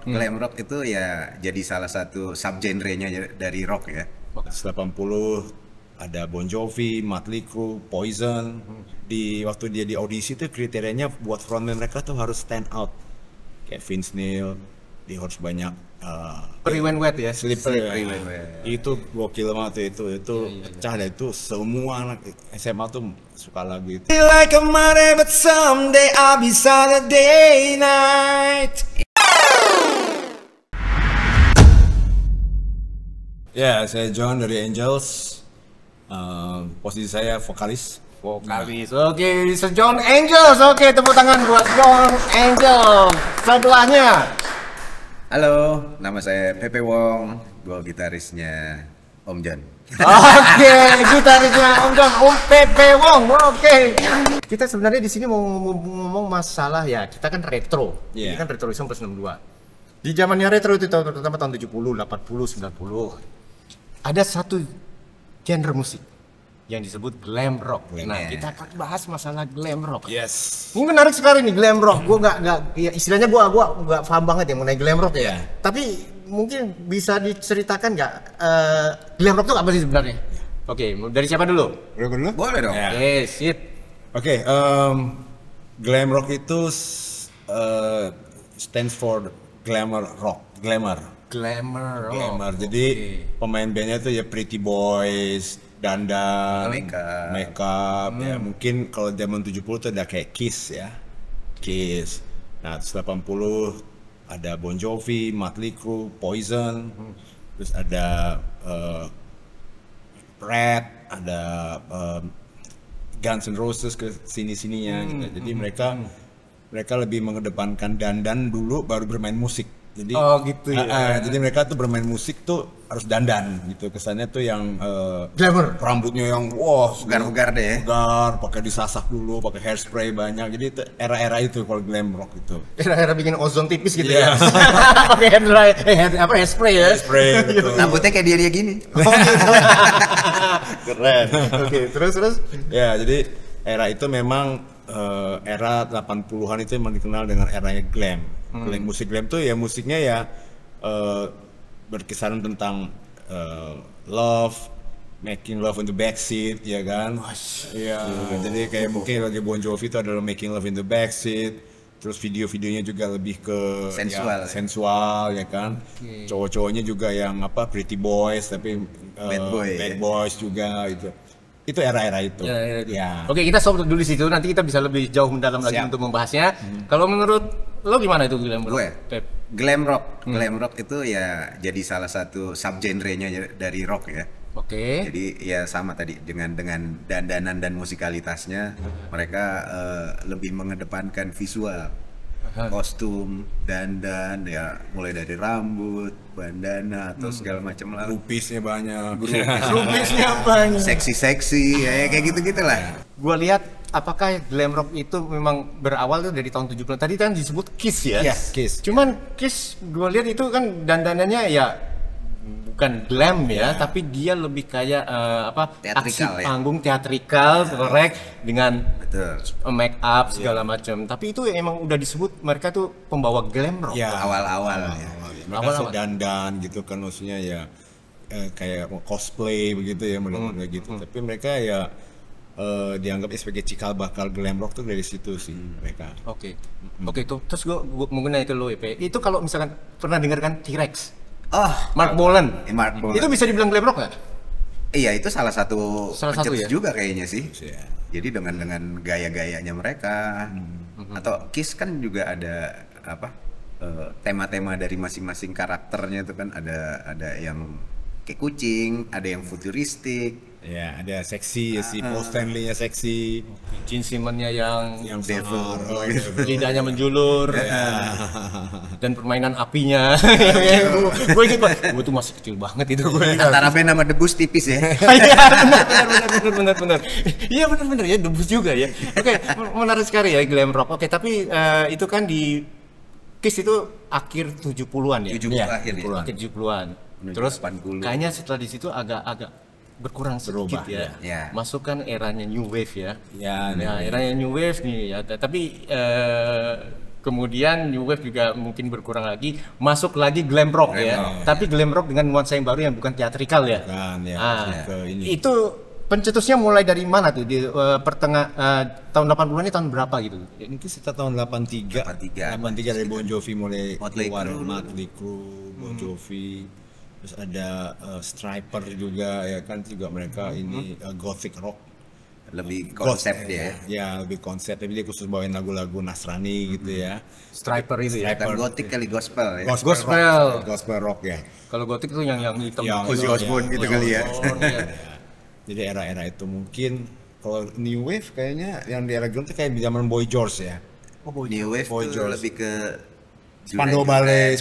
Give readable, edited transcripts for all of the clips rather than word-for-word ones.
Glam rock itu ya jadi salah satu subgenrenya dari rock ya. 80 ada Bon Jovi, Mötley Crüe, Poison. Di waktu dia di audisi tuh kriterianya buat frontman mereka tuh harus stand out. Kayak Vince Neil, dia harus banyak Slippery When Wet ya. Slippery When Wet. Itu gokil banget itu pecah deh itu, semua anak SMA tuh suka lagu itu. Feel like a Monday but someday I'll be Saturday night. Ya, saya John dari Angels. Posisi saya vokalis. Oke, John Angels. Oke, tepuk tangan buat John Angels. Sebelahnya. Halo, nama saya Pepe Wong, gue gitarisnya Om John. Oke, gitarisnya Om John, Om Pepe Wong. Oke. Kita sebenarnya di sini mau ngomong masalah ya, kita kan retro. Ini kan retroism plus 62. Di zamannya retro itu terutama tahun 70, 80, 90. Ada satu genre musik yang disebut glam rock. Nah, kita akan bahas masalah glam rock. Yes. Ini menarik sekali nih glam rock. Gue nggak, ya istilahnya gue nggak paham banget ya mengenai glam rock ya. Tapi mungkin bisa diceritakan nggak glam rock itu apa sih sebenarnya? Oke, dari siapa dulu? Boleh dong. Sip. Oke, glam rock itu stands for glamour rock, glamour. Jadi pemain bandnya tuh ya Pretty Boys, dandan, makeup, ya mungkin kalau zaman 70 tuh ada kayak Kiss ya, Kiss. Nah, 80 ada Bon Jovi, Mötley Crüe, Poison, terus ada Rat, ada Guns N' Roses ke sini-sininya gitu. Jadi mereka lebih mengedepankan dandan dulu baru bermain musik. Jadi, gitu ya. Jadi mereka tuh bermain musik tuh harus dandan gitu, kesannya tuh yang glamour, rambutnya yang segar-segar deh. Segar, pakai disasak dulu, pakai hairspray banyak. Jadi itu era-era itu kalau glam rock itu. Era-era bikin ozon tipis gitu ya. Pakai hairspray ya. Hairspray gitu. Rambutnya kayak dia gini. Keren. Oke, terus. Ya, jadi era itu memang era 80-an itu memang dikenal dengan eranya glam. Musik glam tuh ya musiknya ya berkisaran tentang love, making love in the backseat, ya kan? Iya. Jadi kayak mungkin lagi Bon Jovi itu adalah making love in the backseat. Terus video-videonya juga lebih ke sensual, ya kan? Cowok-cowoknya juga yang Pretty Boys tapi bad boys juga itu. Itu era-era itu. Ya. Oke, kita stop dulu di situ. Nanti kita bisa lebih jauh mendalam lagi untuk membahasnya. Kalau menurut lo gimana itu glam rock? Glam rock itu ya jadi salah satu subgenrenya dari rock ya. Oke. Jadi ya sama tadi dengan dandanan dan musikalitasnya mereka lebih mengedepankan visual, kostum, dandan ya, mulai dari rambut, bandana atau segala macam lah. Grupisnya banyak. Seksi ya kayak gitu-gitulah. Gua lihat apakah glam rock itu memang berawal tuh dari tahun 70-an. Tadi kan disebut Kiss ya. Kiss. Cuman Kiss gua lihat itu kan dandanannya ya bukan glam ya, tapi dia lebih kayak aksi panggung teatrikal, korek dengan make up segala macam. Tapi itu emang udah disebut mereka tuh pembawa glam rock. Ya, awal-awal. Mereka dandan gitu kan, maksudnya ya kayak cosplay begitu ya, model-model gitu. Tapi mereka ya dianggap sebagai cikal bakal glam rock tuh dari situ sih mereka. Oke, itu terus gua mau nanya ke lo itu kalau misalkan pernah dengarkan T-Rex? Mark Bolan. Itu bisa dibilang glam rock nggak? Iya, itu salah satu ya? juga kayaknya sih. Jadi dengan gaya-gayanya mereka. Atau Kiss kan juga ada tema-tema dari masing-masing karakternya itu kan ada yang kayak kucing, ada yang futuristik. Ya, ada seksi si Paul Stanley-nya seksi. Gene Simmons-nya yang devil, lidahnya menjulur. Dan permainan apinya. Gue inget banget, gue tuh masih kecil banget itu. Antara band sama debus tipis ya. Iya, benar. Iya benar ya, debus juga ya. Oke, menarik sekali ya glam rock. Oke, tapi itu kan di Kiss itu akhir 70-an ya. Akhir 70-an. Terus kayaknya setelah di situ agak berkurang sedikit ya. Masukkan eranya new wave ya. Nah, eranya new wave nih ya. Tapi kemudian new wave juga mungkin berkurang lagi, masuk lagi glam rock ya. Tapi glam rock dengan nuansa yang baru yang bukan teatrikal ya. Kan ya, ini. Itu pencetusnya mulai dari mana tuh di tahun 80-an ini tahun berapa gitu? Mungkin sekitar tahun 83 dari Bon Jovi mulai keluar, Motley Crue, Bon Jovi, terus ada Striper juga ya kan, juga mereka ini gothic rock, lebih konsep dia ya, lebih konsep, tapi dia khusus bawain lagu-lagu Nasrani gitu ya. Striper itu ya. Bukan gotik kali, gospel ya. Gospel rock ya. Kalau gotik itu yang hitam, Ozzy Osbourne gitu kali ya. Jadi era-era itu mungkin kalau new wave kayaknya yang di era glam itu kayak di zaman Boy George ya. New wave itu lebih ke Spandau Ballet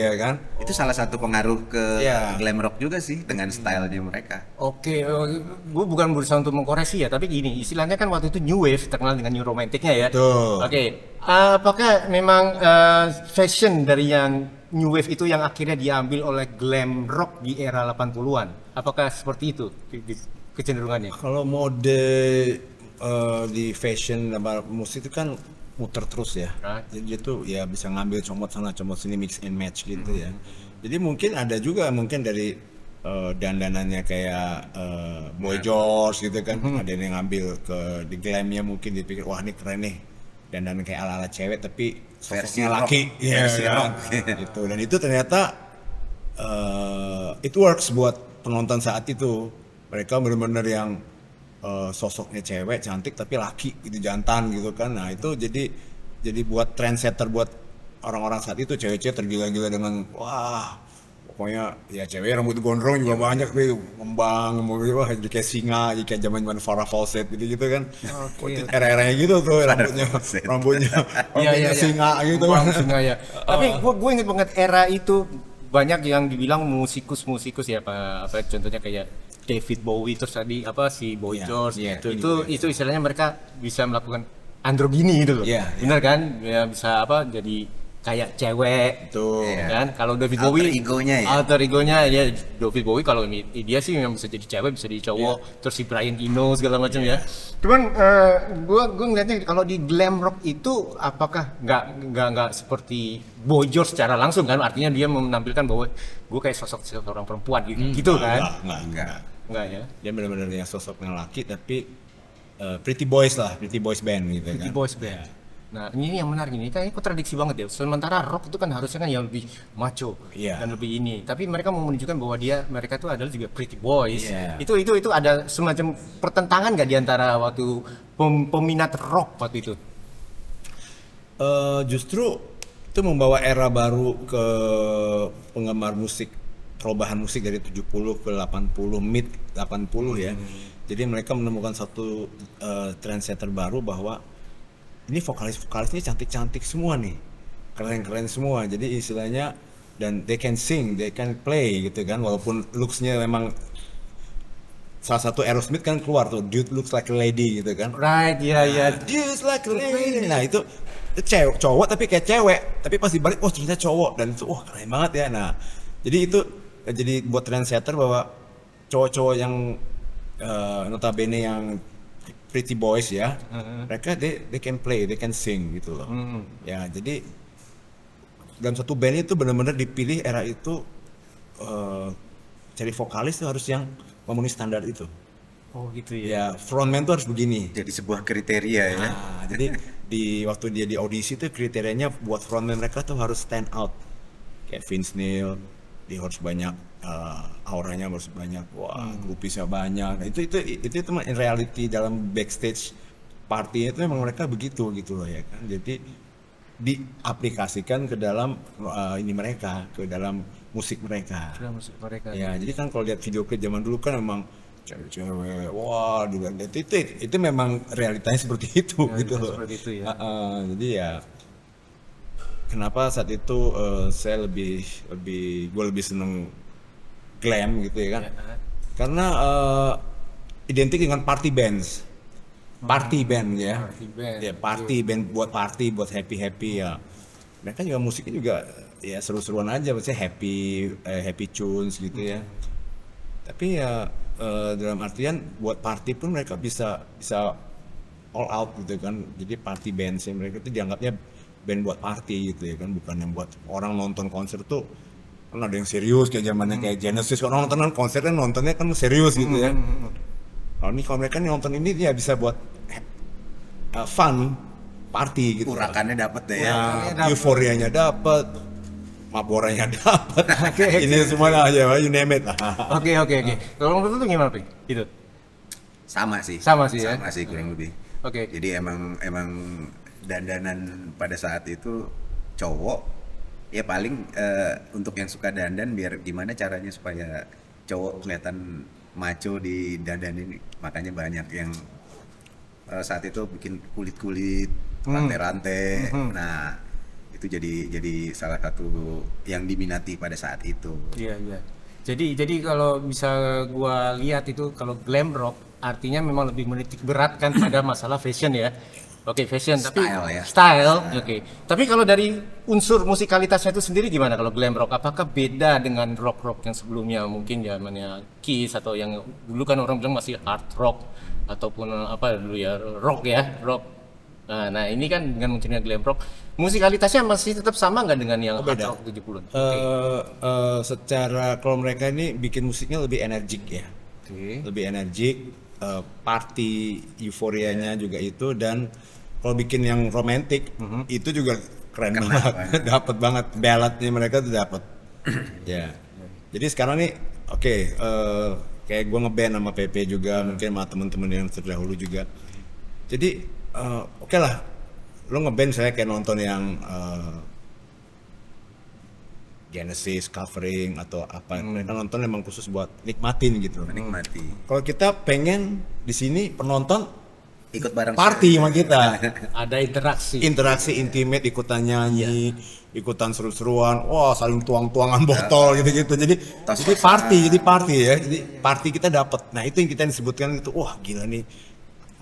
ya kan. Itu salah satu pengaruh ke glam rock juga sih dengan stylenya mereka. Oke, gue bukan berusaha untuk mengkoreksi ya, tapi gini, istilahnya kan waktu itu new wave terkenal dengan new romanticnya ya. Betul. Oke, apakah memang fashion dari yang new wave itu yang akhirnya diambil oleh glam rock di era 80-an? Apakah seperti itu kecenderungannya? Kalau mode di fashion sama musik itu kan muter terus ya. Jadi itu ya bisa ngambil comot sana comot sini, mix and match gitu ya. Jadi mungkin ada juga mungkin dari dandanannya kayak Boy George gitu kan. Ada yang ngambil ke di glamnya, mungkin dipikir wah ini keren nih, dandan kayak ala-ala cewek tapi versi laki. Versi rock. Gitu. Dan itu ternyata it works buat penonton saat itu. Mereka benar-benar yang sosoknya cewek cantik tapi laki gitu, jantan gitu kan. Nah itu jadi buat trendsetter buat orang-orang saat itu, cewek-cewek tergila-gila dengan wah pokoknya ya cewek rambut gondrong juga banyak tuh, ngembang wah jadi kayak singa, jadi kayak zaman Farrah Fawcett gitu kan. Era-eranya gitu tuh rambutnya singa gitu. Singa ya. Tapi gue inget banget era itu banyak yang dibilang musikus ya apa contohnya kayak David Bowie, terus tadi si Boy George, itu istilahnya mereka bisa melakukan androgini gitu loh. Benar kan? Ya bisa jadi kayak cewek tuh kan. Kalau David Bowie alter egonya ya David Bowie, kalau dia sih memang bisa jadi cewek, bisa jadi cowok. Terus si Brian Eno segala macam ya. Cuman gua ngeliatnya kalau di glam rock itu apakah nggak seperti Boy George secara langsung kan, artinya dia menampilkan bahwa gue kayak sosok seorang perempuan gitu kan. Enggak ya. Dia benar-benar yang sosoknya laki tapi pretty boys band gitu kan. Pretty boys band. Nah, ini yang menarik ini, kayaknya kontradiksi banget ya. Sementara rock itu kan harusnya kan yang lebih macho dan lebih ini. Tapi mereka mau menunjukkan bahwa mereka itu adalah juga pretty boys. Itu ada semacam pertentangan nggak di antara waktu peminat rock waktu itu? Justru itu membawa era baru ke penggemar musik, perubahan musik dari 70 ke 80, mid 80 ya. Jadi mereka menemukan satu trendsetter baru bahwa ini vokalis-vokalisnya cantik-cantik semua nih, keren-keren semua. Jadi istilahnya, dan they can sing, they can play gitu kan, walaupun looks-nya memang salah satu Aerosmith kan keluar tuh, Dude Looks Like a Lady gitu kan. Right, iya. Dude Like a Lady. Nah itu cowok tapi kayak cewek, tapi pas dibalik ternyata cowok, dan itu keren banget ya. Nah jadi itu jadi buat trendsetter bahwa cowok-cowok yang notabene yang pretty boys ya, mereka they can play, they can sing gitu loh. Ya jadi dalam satu band itu benar-benar dipilih era itu, cari vokalis tuh harus yang memenuhi standar itu. Oh gitu ya. Ya frontman tuh harus begini. Jadi sebuah kriteria ya. Jadi waktu dia di audisi tuh kriterianya buat frontman mereka tuh harus stand out. Kayak Vince Neil, dia harus banyak auranya, harus banyak, groupiesnya banyak. Nah, itu in reality dalam backstage party itu memang mereka begitu gitu loh ya kan. Jadi diaplikasikan ke dalam ini mereka, ke dalam musik mereka. Ya, jadi kan kalau lihat video klip zaman dulu kan memang cewek-cewek, itu memang realitanya seperti itu gitu loh. Seperti itu ya. Jadi ya kenapa saat itu saya gue lebih seneng glam gitu ya kan, karena identik dengan party band ya, party band buat party, buat happy ya. Mereka juga musiknya juga ya seru-seruan aja, maksudnya happy tunes gitu ya. Tapi ya dalam artian buat party pun mereka bisa all out gitu kan. Jadi party band sih mereka itu dianggapnya band buat party gitu ya kan, bukan yang buat orang nonton konser tuh kan ada yang serius kayak zamannya kayak Genesis, orang nonton kan konser kan nontonnya kan serius gitu ya. Kalau mereka nih nonton ini dia bisa buat fun party gitu. Urakannya dapet deh ya. Euforianya dapet, maboranya dapet. Ini semuanya aja, you name it lah. Oke. Kalau menurut lu gimana, Pi? Itu. Sama sih ya? Sama sih kurang lebih. Oke. Jadi emang dandanan pada saat itu cowok ya paling untuk yang suka dandan biar gimana caranya supaya cowok kelihatan maco di dandan ini, makanya banyak yang saat itu bikin kulit-kulit, rantai-rantai. Nah, itu jadi salah satu yang diminati pada saat itu. Iya. Jadi kalau bisa gua lihat itu kalau glam rock artinya memang lebih menitik beratkan pada masalah fashion ya. Oke, fashion tapi style. Oke. Tapi kalau dari unsur musikalitasnya itu sendiri gimana kalau glam rock? Apakah beda dengan rock yang sebelumnya, mungkin zamannya Kiss atau yang dulu kan orang bilang masih hard rock ataupun apa dulu ya, rock. Nah, ini kan dengan munculnya glam rock, musikalitasnya masih tetap sama nggak dengan yang hard rock 70-an? Secara kalau mereka ini bikin musiknya lebih energik ya. Lebih energik, party euforianya juga itu, dan kalau bikin yang romantik itu juga keren banget. Dapat banget balladnya mereka tuh dapat. Ya. Jadi sekarang nih kayak gue ngeband sama PP juga, mungkin sama teman-teman yang terdahulu juga. Jadi oke lah, lo ngeband saya kayak nonton yang Genesis covering atau apa, mereka nonton emang khusus buat nikmatin gitu. Menikmati. Kalau kita pengen di sini penonton Ikut bareng party sama kita. Ada Interaksi intimate, ikutan nyanyi, ikutan seru-seruan, wah saling tuang-tuangan botol gitu-gitu. Jadi party ya. Jadi party kita dapat. Nah, itu yang kita disebutkan itu, wah gila nih.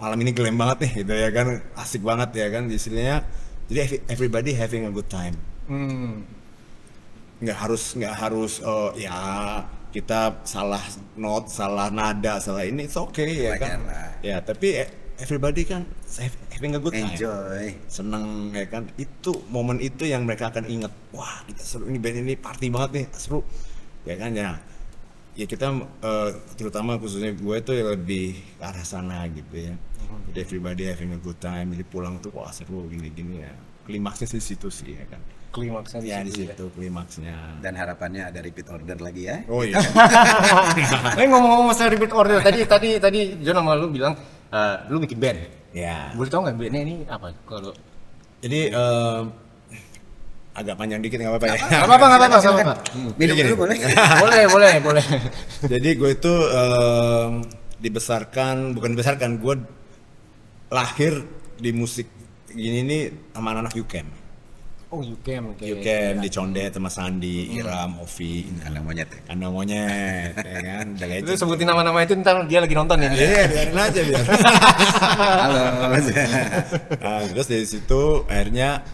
Malam ini glam banget nih gitu ya kan. Asik banget ya kan istilahnya. Jadi everybody having a good time. Nggak harus ya kita salah note, salah nada, salah ini, it's okay ya kan. Ya, tapi everybody kan having a good time. Enjoy. Seneng ya kan. Itu momen itu yang mereka akan inget. Wah, kita seru ini, band ini party banget nih, seru. Ya kan ya. Ya kita terutama khususnya gue tuh lebih ke arah sana gitu ya. Jadi everybody having a good time. Jadi pulang tuh wah seru gini-gini ya. Klimaksnya sih situ sih ya kan. Klimaksnya ya di situ klimaksnya. Dan harapannya ada repeat order lagi ya. Oh iya. Ngomong-ngomong masalah repeat order, tadi John sama lu bilang lu bikin band. Ya. Boleh tau nggak bandnya ini apa? Kalau jadi agak panjang dikit nggak apa-apa ya. Nggak apa-apa. Minum dulu boleh. boleh. Jadi gue itu bukan dibesarkan, gue lahir di musik gini nih sama anak UCAM. Oh, UCAM. UCAM di Condet sama Sandi, Iram, Ovi, Kandang monyet ya kan. Itu sebutin nama-nama itu ntar dia lagi nonton ya. Iya, biarin aja biar. Halo. Nah, terus dari situ akhirnya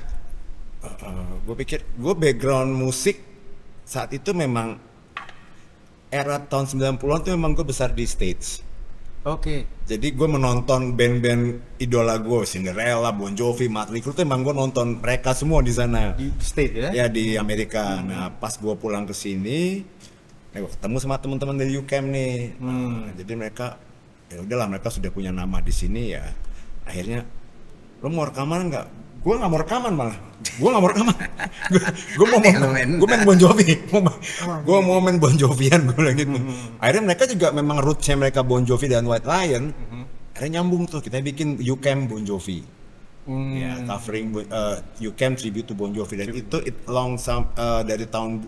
gue pikir gue background musik saat itu memang era tahun 90-an tuh memang gue besar di stage. Oke. Jadi gue menonton band-band idola gue, Cinderella, Bon Jovi, Mötley Crüe tuh emang gue nonton mereka semua di sana. Di state ya? Ya di Amerika. Nah pas gue pulang ke sini, gue ketemu sama teman-teman dari UCAM nih. Jadi mereka, ya udahlah mereka sudah punya nama di sini ya. Akhirnya, lo mau rekaman nggak? Gue nggak mau rekaman malah. Gue main Bon Jovi. Gue mau main Bon Jovian gue bilang gitu. Akhirnya mereka juga memang rootsnya mereka Bon Jovi dan White Lion. Akhirnya nyambung tuh, kita bikin UCAM Bon Jovi. Ya, covering UCAM tribute to Bon Jovi, dan itu dari tahun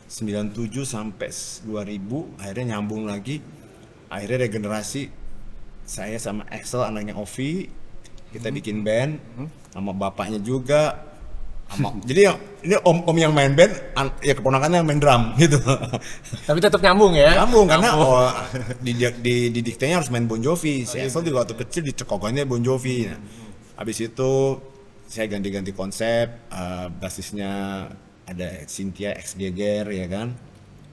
97 sampai 2000 akhirnya nyambung lagi. Akhirnya regenerasi, saya sama Axel anaknya Ovi, kita bikin band sama bapaknya juga. Jadi ini om yang main band, ya keponakannya yang main drum gitu. Tapi tetap nyambung ya? Nyambung karena di diktenya harus main Bon Jovi. Si Axel juga waktu kecil dicekokannya Bon Jovi. Nah, habis itu saya ganti-ganti konsep, basisnya ada Cynthia X Geger ya kan.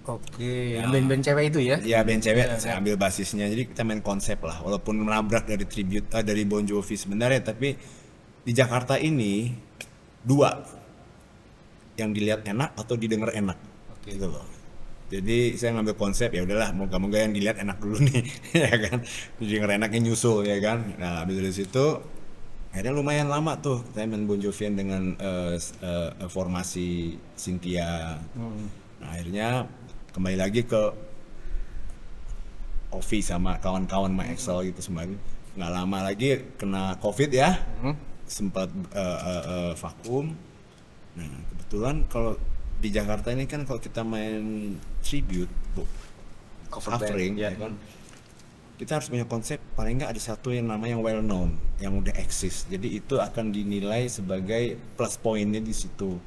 Oke, band-band cewek itu ya? Iya, band cewek, saya ambil basisnya. Jadi kita main konsep lah, walaupun menabrak dari tribute dari Bon Jovi sebenarnya, tapi di Jakarta ini dua, yang dilihat enak atau didengar enak, gitu loh. Jadi saya ngambil konsep ya udahlah, moga-moga yang dilihat enak dulu nih, ya kan, didengar enaknya nyusul, ya kan. Nah habis dari situ akhirnya lumayan lama tuh saya main Bon Jovian dengan formasi Cynthia. Nah akhirnya kembali lagi ke Ovi sama kawan-kawan My Excel gitu semuanya. Nggak lama lagi kena COVID ya, sempat vakum. Nah kebetulan kalau di Jakarta ini kan kalau kita main tribute, covering, ya kan, kita harus punya konsep paling nggak ada satu yang namanya yang well known, yang udah eksis. Jadi itu akan dinilai sebagai plus poinnya di situ.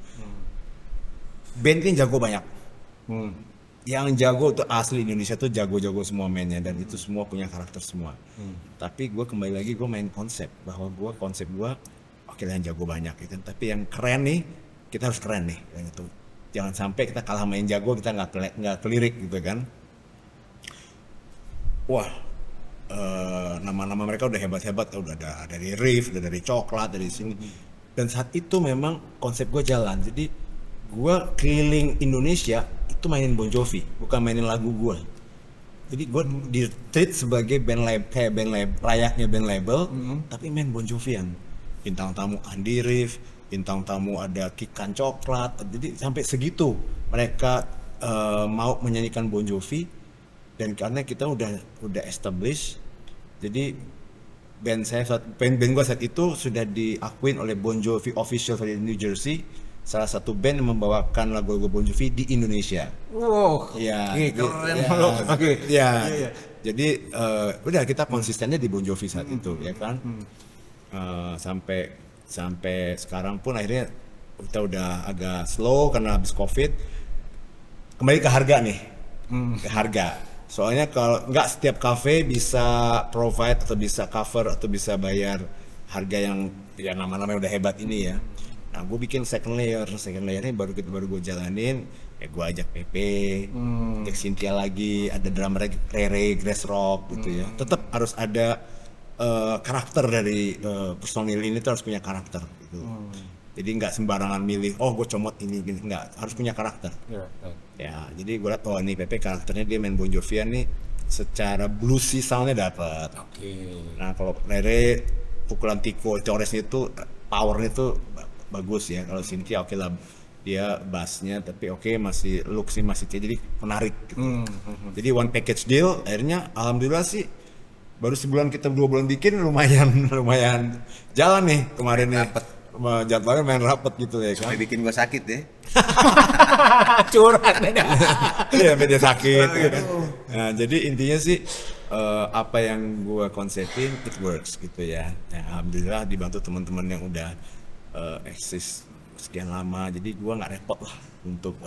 Band ini jago banyak. Yang jago tuh asli Indonesia tuh jago-jago semua mainnya, dan itu semua punya karakter semua. Tapi gue kembali lagi gue main konsep bahwa konsep gue oke lah yang jago banyak gitu. Tapi yang keren nih kita harus keren nih, yang itu. Jangan sampai kita kalah main jago, kita nggak kelirik gitu kan. Wah, nama-nama mereka udah hebat-hebat, udah ada dari Riff, udah dari Coklat, dari sini. Dan saat itu memang konsep gue jalan. Jadi gue keliling Indonesia itu mainin Bon Jovi, bukan mainin lagu gue. Jadi gue di treat sebagai band label, kayak band label, layaknya band label, tapi main Bon Jovian. Bintang tamu Andi Riff, bintang tamu ada Kikan Coklat. Jadi sampai segitu mereka mau menyanyikan Bon Jovi. Dan karena kita udah established, jadi band gue saat itu sudah diakuin oleh Bon Jovi Official dari New Jersey, salah satu band yang membawakan lagu-lagu Bon Jovi di Indonesia. Wow. Ya, keren ya, loh. Oke. Ya, jadi udah kita konsistennya di Bon Jovi saat itu, ya kan. Sampai sekarang pun akhirnya kita udah agak slow karena habis COVID. Kembali ke harga nih, ke harga. Soalnya kalau nggak setiap cafe bisa provide atau bisa cover atau bisa bayar harga yang ya nama-nama udah hebat ini ya. Nah gue bikin second layernya baru gue jalanin. Ya gue ajak PP, ajak Cynthia lagi, ada drummer Rere, Grass Rock gitu ya. Tetap harus ada karakter dari personil ini tuh harus punya karakter gitu. Jadi nggak sembarangan milih, oh gue comot ini gini, nggak, harus punya karakter. Ya, jadi gue liat, oh nih Pepe karakternya dia main Bon Jovian nih, secara bluesy soundnya dapat. Nah kalau Rere pukulan tiko, coresnya itu powernya itu bagus ya. Kalau Cynthia oke lah, dia bassnya tapi oke, masih look sih masih jadi menarik. Gitu. Jadi one package deal, akhirnya alhamdulillah sih baru sebulan kita 2 bulan bikin lumayan jalan nih kemarin nih. Jadwalnya main rapet gitu ya kan. Sampai bikin gua sakit deh. Curhat. Iya, media sakit. Ya kan? Nah, jadi intinya sih apa yang gua konsepin it works gitu ya. Nah, alhamdulillah dibantu teman-teman yang udah eksis sekian lama. Jadi gua nggak repot lah untuk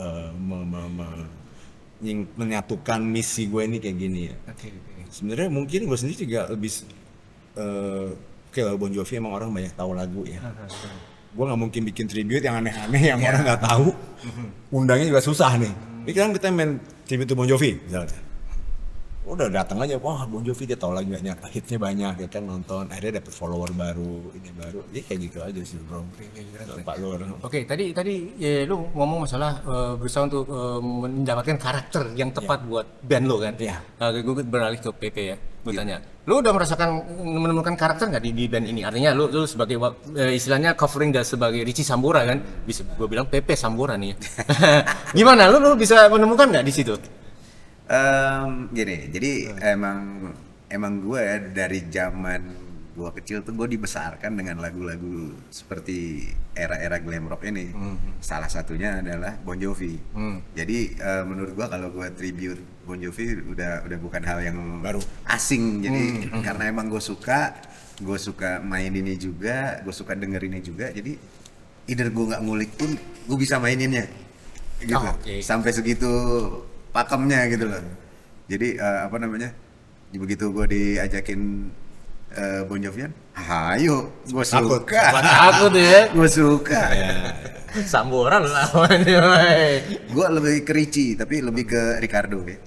menyatukan misi gue ini kayak gini ya. Sebenarnya mungkin gue sendiri juga lebih oke lah, Bon Jovi emang orang banyak tahu lagu ya. Gue nggak mungkin bikin tribute yang aneh-aneh yang orang nggak tahu. Undangnya juga susah nih. Ini kan kita main tribute to Bon Jovi misalnya. Udah datang aja, wah Bon Jovi dia tahu lagu banyak, hitnya banyak, ya kan nonton, akhirnya dapet follower baru, ini baru, ya kayak gitu aja sih bro. Pak Lur. Oke, tadi ya, lu ngomong masalah berusaha untuk mendapatkan karakter yang tepat buat band lo kan? Iya. Gue beralih ke PP ya, gue tanya, lu udah menemukan karakter nggak di band ini? Artinya lu sebagai istilahnya covering dan sebagai Richie Sambora kan, bisa gue bilang PP Sambora nih. Gimana? Lu bisa menemukan nggak di situ? Gini, jadi emang gue ya dari zaman gue kecil tuh gue dibesarkan dengan lagu-lagu seperti era-era glam rock ini. Salah satunya adalah Bon Jovi. Jadi menurut gue kalau gue tribute Bon Jovi udah bukan hal yang baru asing. Jadi karena emang gue suka main ini juga, gue suka dengerinnya juga. Jadi either gue nggak ngulik pun gue bisa maininnya, gitu. Sampai segitu pakemnya gitu loh. Jadi begitu gue diajakin Bon Jovian, ayo, gue suka. Takut ya? Gue suka. Sambora lah namanya. Gue lebih ke Richie, tapi lebih ke Ricardo ya.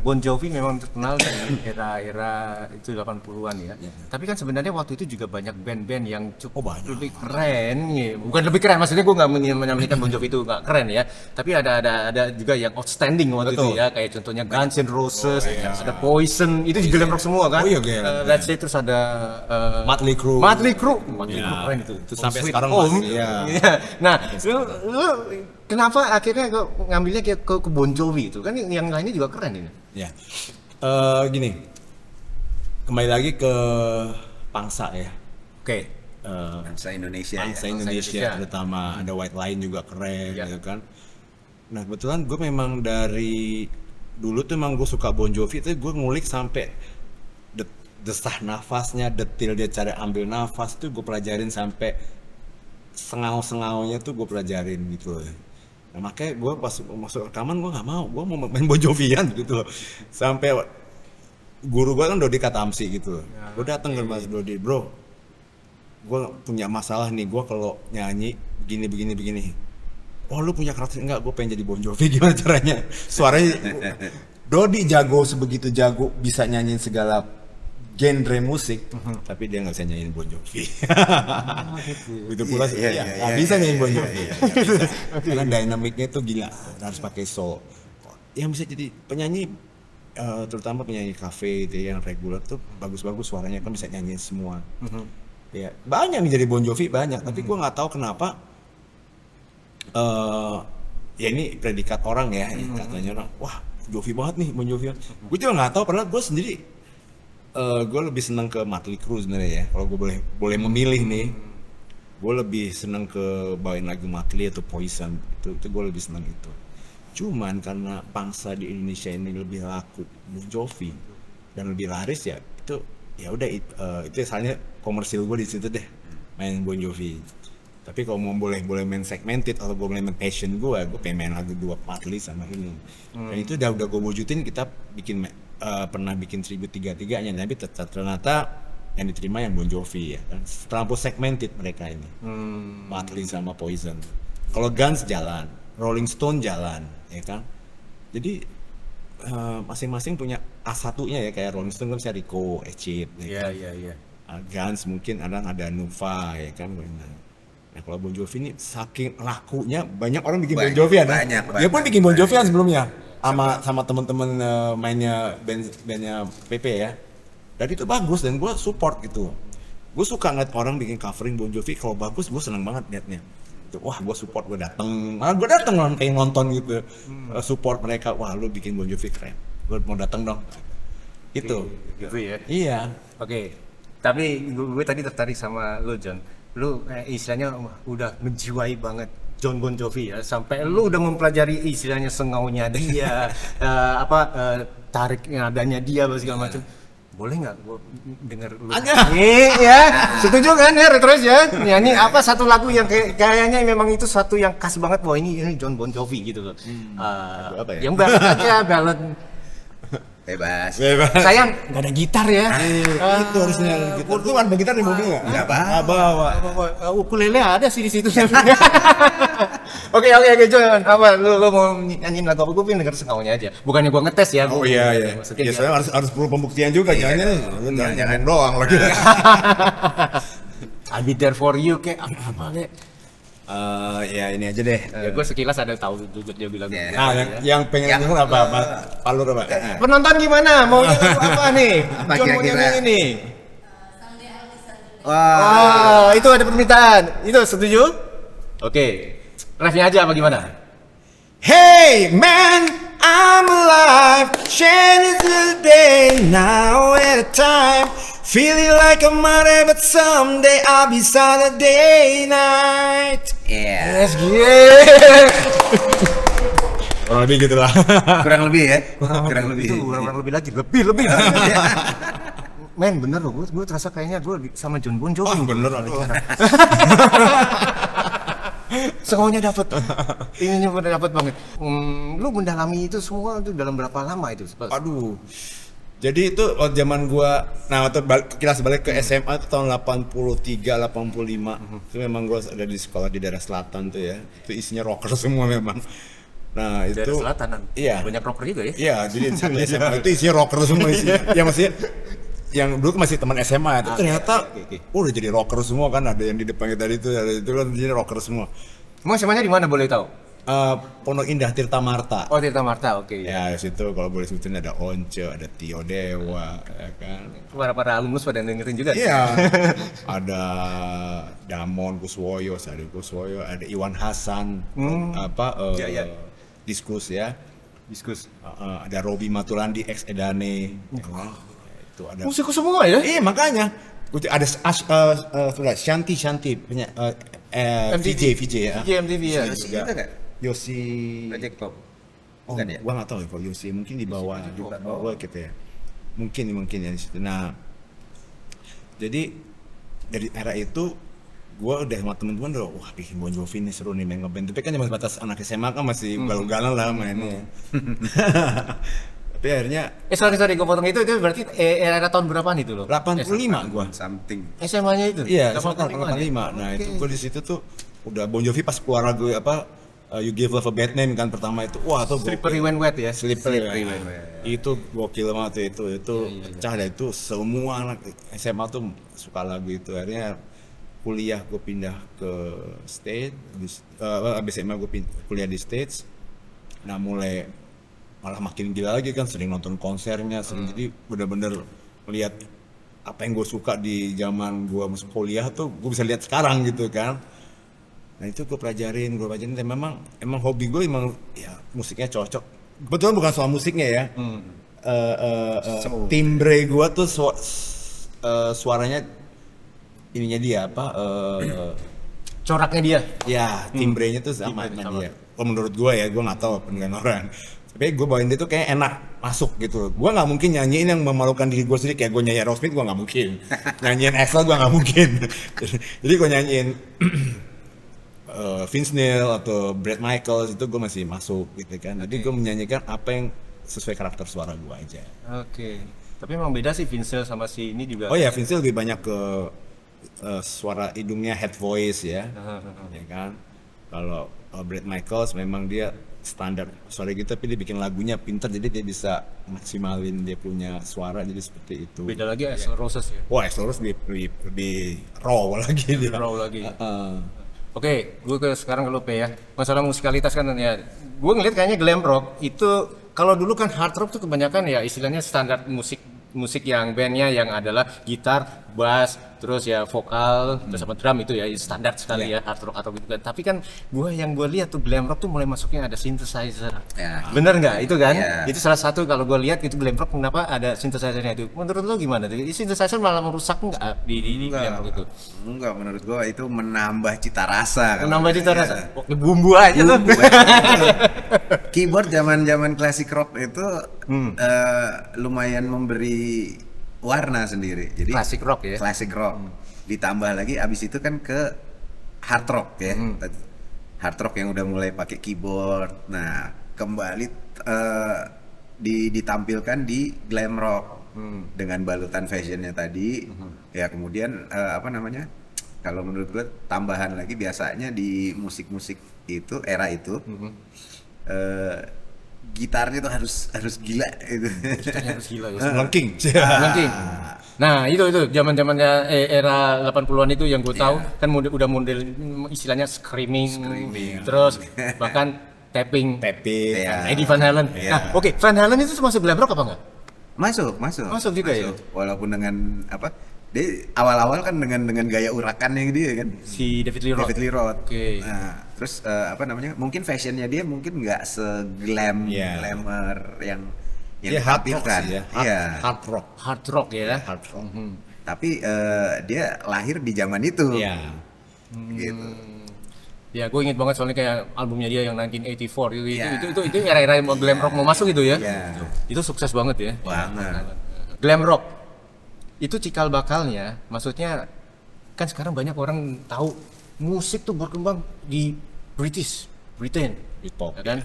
Bon Jovi memang terkenal dengan era-era itu 80-an ya. Tapi kan sebenarnya waktu itu juga banyak band-band yang cukup lebih keren ya. Bukan lebih keren, maksudnya gue nggak menyamakan Bon Jovi itu nggak keren ya. Tapi ada juga yang outstanding waktu itu ya. Kayak contohnya Guns N' Roses, ada Poison, itu juga glam rock semua kan. Let's say terus ada Motley Crue. Motley Crue keren itu. Itu sampai Sweet sekarang Home. masih. Nah, lu kenapa akhirnya ngambilnya ke Bon Jovi itu kan yang lainnya juga keren ini. Ya, gini, kembali lagi ke pangsa ya. Oke. Bangsa Indonesia. Bangsa Ya. Indonesia terutama, ada White Lion juga keren gitu kan. Nah kebetulan gue memang dari dulu tuh emang gue suka Bon Jovi tuh gue ngulik sampai desah nafasnya, detil dia cara ambil nafas tuh gue pelajarin sampai sengau-sengaunya tuh gue pelajarin gitu loh. Nah makanya gue pas masuk rekaman gue nggak mau, gue mau main Bon Jovian gitu loh. Sampai guru gue kan Dodi Katamsi gitu loh. Gue dateng ke Mas Dodi, bro, gue punya masalah nih, gue kalau nyanyi begini. Oh lu punya karakter enggak? Gue pengen jadi Bon Jovi, gimana caranya? Suaranya Dodi jago sebegitu jago, bisa nyanyiin segala genre musik, tapi dia nggak bisa nyanyiin Bon Jovi. Itu pula nggak bisa nyanyiin Bon Jovi. Karena dinamiknya tuh gila, harus pakai soul. Yang bisa jadi penyanyi, terutama penyanyi kafe itu yang reguler tuh bagus-bagus suaranya kan bisa nyanyiin semua. Ya banyak nih jadi Bon Jovi banyak, tapi gue nggak tahu kenapa. Ya ini predikat orang ya, katanya orang, wah Jovi banget nih Bon Jovi. Gue juga nggak tahu, padahal gue sendiri gue lebih senang ke Motley Crue sebenarnya ya. Kalau gue boleh memilih nih, gue lebih senang ke bawain lagu Motley atau Poison. Itu gue lebih senang itu. Cuman karena bangsa di Indonesia ini lebih laku Bon Jovi dan lebih laris ya, itu ya udah itu soalnya komersil gue di situ deh main Bon Jovi. Tapi kalau mau boleh main segmented atau gue boleh main passion gue pengen main lagu dua Motley sama ini. Dan itu udah gue wujudin, kita bikin pernah bikin tribute 3-3-nya, tapi ternyata yang diterima yang Bon Jovi ya kan, terlampau segmented mereka ini. Motley sama Poison. Kalau Guns jalan, Rolling Stone jalan, ya kan. Jadi masing-masing punya A1-nya ya, kayak Rolling Stone kan bisa Rico, Echid, ya kan? Guns mungkin ada Nuva, ya kan. Nah kalau Bon Jovi ini saking lakunya, banyak orang bikin Bon Jovi ada. Dia pun bikin Bon Jovi sebelumnya sama teman-teman mainnya bandnya PP ya. Dan itu bagus dan gue support gitu. Gue suka ngeliat orang bikin covering Bon Jovi, kalau bagus gue seneng banget liatnya. Wah gue support, gue dateng kayak nonton gitu, support mereka. Wah lu bikin Bon Jovi keren, gue mau dateng dong. Itu gitu ya. Iya. Oke. Tapi gue tadi tertarik sama lu John. Lu istilahnya udah menjiwai banget John Bon Jovi ya, sampai lu udah mempelajari istilahnya sengaunya dia, tarik nadanya dia segala macam. Boleh nggak gua denger lu nyanyi ya? Setuju kan ya Retros ya? Nyanyi apa satu lagu yang kayaknya memang itu satu yang khas banget, bahwa ini John Bon Jovi gitu loh. Apa ya? Yang ballad aja, ballad. Bebas. Sayang nggak ada gitar ya. Itu harusnya gitar. Lu ada gitar di mobil nggak? Nggak bawa. Ukulele ada sih di situ. Oke John, apa lu mau nyanyiin lagu apa? Gue pengen denger sengaunya aja. Bukannya gua ngetes ya. Oh iya. Maksudnya Ya soalnya harus perlu pembuktian juga, jangan doang lagi. I'll be there for you kayak apa kayak. Ya ini aja deh. Ya gue sekilas ada tahu juga dia bilang. Nah, yang pengen denger apa? Palur apa? Penonton gimana? Mau apa nih? Apa John mau kira-kira? nyanyi ini. Wah. Itu ada permintaan. Itu setuju? Oke. Refnya aja apa gimana? Hey man, I'm alive, changing the day, now at a time, feeling like a mother, but someday I'll be Saturday night. Iya. Yes, yeah. Kurang lebih gitu lah. Kurang lebih ya. Kurang lebih. Itu kurang lebih lagi, lebih. Men bener loh, gue terasa kayaknya gue sama John Bon Jovi. Bener aduh. Sengaunya dapat, ininya bener dapat banget. Lu mendalami itu semua itu dalam berapa lama itu? Aduh. Jadi itu waktu zaman gua, nah waktu kilas balik ke SMA itu tahun 83, 85. Itu memang gua ada di sekolah di daerah selatan tuh ya. Itu isinya rocker semua memang. Nah itu Daerah selatan. Iya. Banyak rocker juga ya. Iya, jadi SMA itu isinya rocker semua isinya. Ya maksudnya yang dulu masih teman SMA itu ternyata udah jadi rocker semua kan, ada yang di depannya tadi itu kan jadi rocker semua. Emang SMA-nya di mana boleh tahu? Pondok Indah Tirta Marta. Oh, Tirta Marta, oke. Ya, di situ kalau boleh sebutin ada Once, ada Tio Dewa, ya kan. Para alumnus pada dengerin juga. Iya. Ada Damon Kuswoyo, ada Iwan Hasan, Diskus ya. Diskus. Ada Robi Matulandi ex Edane. Itu ada. Musikus semua ya? Iya, makanya. Ada Shanti punya VJ ya. MTV ya. Yosi gitu kan? Yosi Project Pop. Oh, Bukan ya? gua nggak tahu ya kalau Yosi mungkin di bawah gua gitu ya. Mungkin ya di situ. Nah, jadi dari era itu gua udah sama teman-teman udah wah bikin Bon Jovi nih seru nih main ngeband. Tapi kan cuma batas anak SMA kan masih galau-galau lah mainnya. Tapi akhirnya Sorry, gue potong itu berarti era tahun berapaan itu loh? 85 gua. Something. SMA-nya itu? Iya, 85. Nah, itu gua di situ tuh udah Bon Jovi pas keluar lagu You Give Love a Bad Name kan pertama itu. Wah, tuh Slippery When Wet ya? Slippery When Wet. Itu gokil banget itu pecah dah itu semua anak SMA tuh suka lagu itu. Akhirnya kuliah gue pindah ke State, abis SMA gue kuliah di States. Nah mulai malah makin gila lagi kan, sering nonton konsernya, jadi bener-bener melihat apa yang gue suka di zaman gue masuk kuliah tuh gue bisa lihat sekarang gitu kan. Nah itu gue pelajarin dan memang hobi gue emang ya musiknya cocok. Betul bukan soal musiknya ya. Timbre gue tuh suaranya ininya dia coraknya dia. Ya, timbrenya tuh sama dia. Oh menurut gue ya, gue nggak tahu pendengar orang. Tapi gue bawain dia tuh kayak enak masuk gitu. Gue nggak mungkin nyanyiin yang memalukan diri gue sendiri kayak gue nyanyi Aerosmith, gue nggak mungkin. Nyanyiin Axl gue nggak mungkin. Jadi gue nyanyiin Vince Neil atau Bret Michaels itu gue masih masuk gitu kan. Jadi gue menyanyikan apa yang sesuai karakter suara gue aja. Oke. Tapi emang beda sih Vince Neil sama si ini juga. Oh ya, Vince Neil lebih banyak ke suara hidungnya head voice ya. Ya kan. Kalau Bret Michaels memang dia standar suara gitu, tapi dia bikin lagunya pintar jadi dia bisa maksimalin dia punya suara jadi seperti itu. Beda lagi Axl Rose ya. Wah, Axl Rose lebih raw lagi dia. Raw lagi. Oke, gue sekarang ke Lupe ya. Masalah musikalitas kan ya. Gue ngeliat kayaknya glam rock itu kalau dulu kan hard rock tuh kebanyakan ya istilahnya standar musik yang bandnya yang adalah gitar, bass, terus ya vokal, terus sama drum itu ya standar sekali ya hard rock atau gitu kan. Tapi kan yang gue lihat tuh glam rock tuh mulai masuknya ada synthesizer. Bener nggak itu kan? Itu salah satu kalau gue lihat itu glam rock kenapa ada synthesizernya itu. Menurut lo gimana? Synthesizer malah merusak nggak di glam rock itu? Enggak, menurut gue itu menambah cita rasa. Menambah cita rasa. Bumbu aja tuh. Keyboard zaman klasik rock itu lumayan memberi warna sendiri. Jadi klasik rock ya. Klasik rock. Ditambah lagi abis itu kan ke hard rock ya. Hard rock yang udah mulai pakai keyboard. Nah, kembali ditampilkan di glam rock dengan balutan fashionnya tadi. Ya kemudian kalau menurut gue tambahan lagi biasanya di musik-musik itu era itu gitarnya tuh harus gila itu. Gitarnya harus gila ya. Melengking. Nah, itu zaman-zamannya era 80-an itu yang gue tahu kan udah model istilahnya screaming. Terus bahkan tapping. Eddie Van Halen. Nah, oke, Van Halen itu masuk glam rock apa enggak? Masuk juga ya. Walaupun dengan dia awal-awal kan dengan gaya urakannya dia kan si David Lee Roth. Oke. Nah, terus mungkin fashionnya dia mungkin nggak glamour yang ditampilkan ya. Hard rock ya. Tapi dia lahir di zaman itu. Gitu. Ya, gue inget banget soalnya kayak albumnya dia yang 1984 itu era-era glam rock mau masuk gitu ya. Itu sukses banget ya. Banget. Glam rock itu cikal bakalnya, maksudnya kan sekarang banyak orang tahu musik tuh berkembang di Britain, Britpop kan?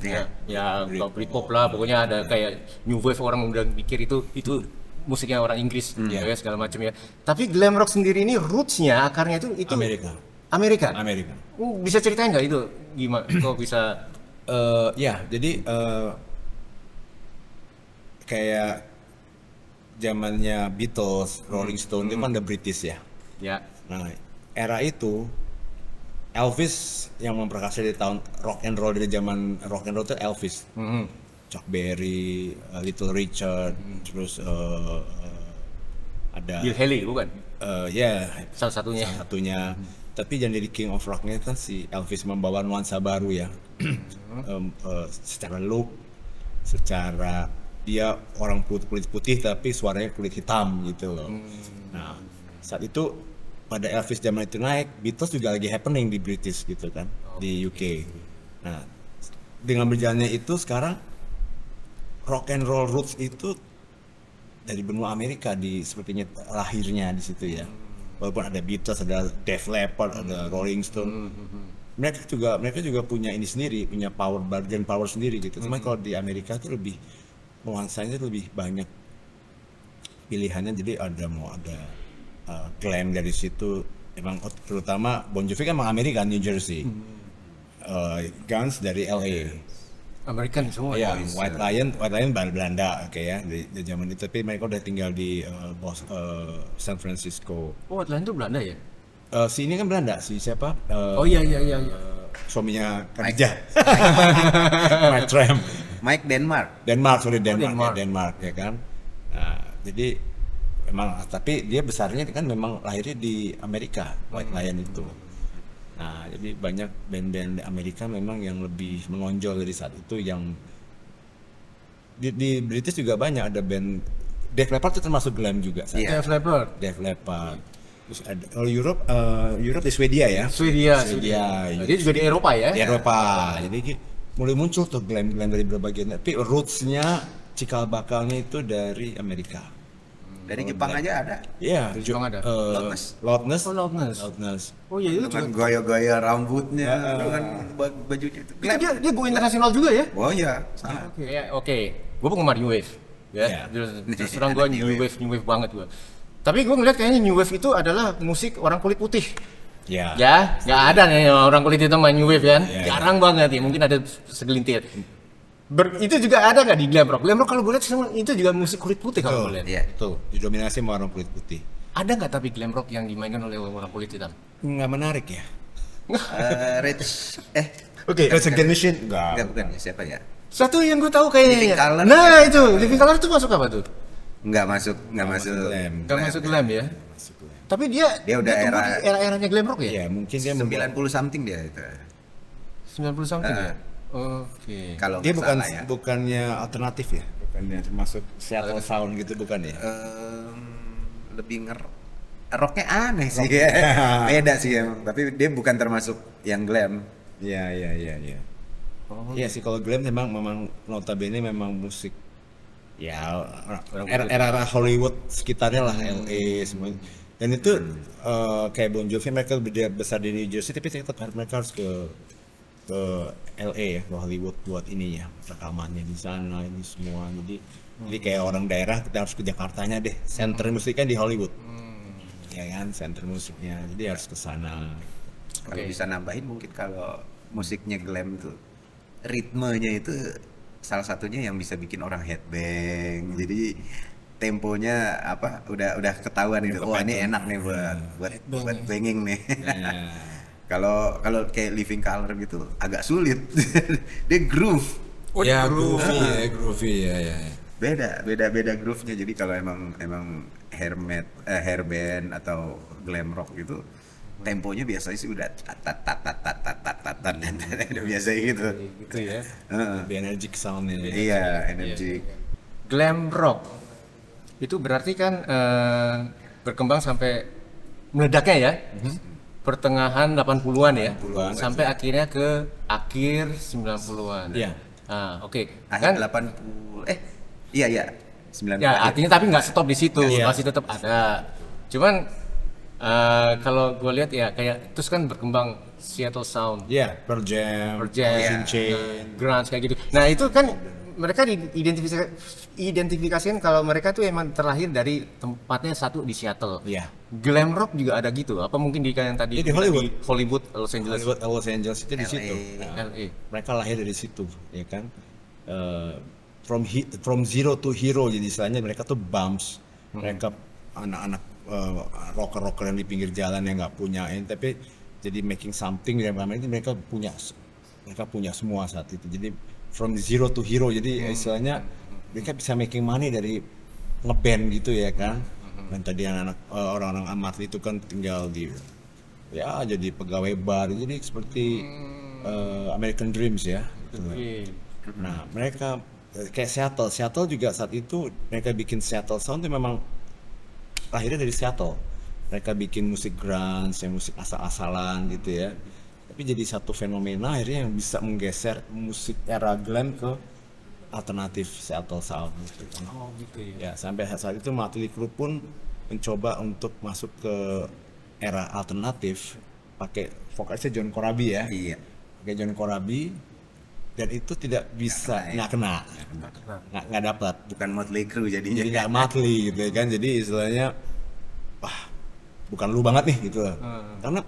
Ya Britpop lah, pokoknya ada kayak New Wave orang udah mikir itu musiknya orang Inggris, ya segala macam ya. Tapi glam rock sendiri ini rootsnya, akarnya itu Amerika. Bisa ceritain nggak itu gimana? Kok bisa Ya, jadi kayak zamannya Beatles, Rolling Stone itu kan udah British ya. Ya. Nah, era itu Elvis yang memperkasa di tahun rock and roll, dari zaman rock and roll itu Elvis, Chuck Berry, Little Richard, terus ada Bill Haley bukan? ya Salah satunya. salah satunya. Tapi yang jadi King of Rocknya kan si Elvis membawa nuansa baru ya. Secara look, secara dia orang kulit putih tapi suaranya kulit hitam gitu loh. Nah, saat itu pada Elvis zaman itu naik, Beatles juga lagi happening di British gitu kan, di UK. Nah, dengan berjalannya itu sekarang rock and roll roots itu dari benua Amerika sepertinya lahirnya di situ ya. Walaupun ada Beatles, ada Def Leppard, ada Rolling Stone, mereka juga punya ini sendiri, punya bargain power sendiri gitu. Cuma kalau di Amerika tuh lebih nuansanya lebih banyak pilihannya, jadi ada glam dari situ. Emang terutama Bon Jovi kan emang Amerika, New Jersey, Guns dari LA. American semua. Ya, White Lion Belanda, oke ya, di zaman itu. Tapi mereka udah tinggal di San Francisco. Oh, Atlanta itu Belanda ya? Si ini kan Belanda, si siapa? Oh iya. Suaminya Khadijah. Mike Tramp. Mike Denmark. Denmark ya kan. Nah, jadi memang, tapi dia besarnya kan memang lahirnya di Amerika, White Lion itu. Nah, jadi banyak band-band Amerika memang yang lebih menonjol dari saat itu. Yang di British juga banyak ada band. Def Leppard itu termasuk glam juga. Iya. Def Leppard. Terus ada Europe di Swedia ya. Swedia. Dia juga di Eropa ya? Di Eropa. Jadi mulai muncul tuh glam dari berbagai, tapi rootsnya cikal bakalnya itu dari Amerika. Dari Jepang aja ada. Iya, Jepang ada. Loudness. Loudness. Oh iya, itu Dengan gaya-gaya rambutnya, dengan bajunya itu. dia go internasional juga ya? Oh iya, sangat. Oke. Gue penggemar New Wave. Ya. Terus terang gue New Wave banget gue. Tapi gue ngeliat kayaknya New Wave itu adalah musik orang kulit putih. Ya, Nggak ada nih orang kulit hitam main New Wave kan? Ya. Jarang banget ya, mungkin ada segelintir. Itu juga ada nggak di glam rock? Glam rock kalau gue lihat itu juga musik kulit putih kalau gue lihat. Iya. Tuh, didominasi sama orang kulit putih. Ada nggak tapi glam rock yang dimainkan oleh orang kulit hitam? Nggak menarik ya? Oke. Rage Against the Machine? Enggak, bukan ya, siapa ya? Satu yang gue tahu kayaknya. Living Colour. Nah itu, Living Colour itu masuk apa tuh? Enggak masuk glam. Nggak masuk glam ya? Masuk glam. Tapi dia udah tumbuh di era-eranya glam rock ya? Ya, mungkin dia 90 something dia itu. 90 something ya? Oke. Kalau dia nggak salah ya. bukannya alternatif ya? Bukannya termasuk Seattle Sound gitu, bukan ya? Lebih rocknya aneh sih ya. Beda sih emang, tapi dia bukan termasuk yang glam. Iya. Iya sih, kalau glam memang notabene memang musik ya era Hollywood sekitarnya lah, LA semua. Dan itu kayak Bon Jovi, mereka besar di New Jersey tapi tetap mereka harus ke LA ya, ke Hollywood buat ininya, rekamannya di sana ini semua. Jadi kayak orang daerah kita harus ke Jakartanya deh. Center musiknya di Hollywood. Ya kan, center musiknya. Jadi harus ke sana. Kalau bisa nambahin mungkin kalau musiknya glam tuh ritmenya itu salah satunya yang bisa bikin orang headbang. Jadi temponya udah ketahuan itu. Wah, ini enak nih buat banging nih. Kalau kayak Living Colour gitu agak sulit. Dia groove. Ya, groovy ya. Beda groove-nya. Jadi kalau emang hairband atau glam rock gitu temponya biasanya sih udah tat udah biasa gitu ya. Lebih energik soundnya. Iya, energik. Glam rock itu berarti kan berkembang sampai meledaknya ya. Pertengahan 80-an ya. Sampai akhirnya ke akhir 90-an. Iya. Oke. Akhir Kan 80 iya 90. ya artinya tapi nggak stop di situ, masih tetap ada. Cuman kalau gue lihat ya kayak terus kan berkembang Seattle Sound. Iya, Pearl Jam, Alice in Chains, grunge kayak gitu. Nah itu kan mereka identifikasikan kalau mereka tuh emang terlahir dari tempatnya satu di Seattle. Iya. Glam rock juga ada gitu. Apa mungkin di kayak yang tadi Di Hollywood. Hollywood, Los Angeles. Hollywood, Los Angeles itu di LA. situ. LA. Mereka lahir dari situ, ya kan. From zero to hero, jadi istilahnya mereka tuh bums. Mereka anak-anak rocker-rocker yang di pinggir jalan yang nggak punya ini, tapi jadi making something dan itu mereka punya semua saat itu. Jadi from zero to hero, jadi istilahnya mereka bisa making money dari ngeband gitu ya kan. Dan tadi anak orang-orang amat itu kan tinggal di ya jadi pegawai bar, jadi seperti American Dreams ya. Nah mereka kayak Seattle juga saat itu mereka bikin Seattle Sound itu memang lahirnya dari Seattle. Mereka bikin musik grunge, yang musik asal-asalan gitu ya. Tapi jadi satu fenomena akhirnya yang bisa menggeser musik era glam ke alternatif Seattle Sound gitu. Oh gitu ya. Ya sampai saat itu Motley Crue pun mencoba untuk masuk ke era alternatif pakai vokalisnya John Corabi ya. Iya. Pakai John Corabi dan itu tidak bisa nggak dapat. Bukan Motley Crue jadinya. Jadi nggak Motley gitu ya kan. Jadi istilahnya wah bukan lu banget nih gitu lah. Karena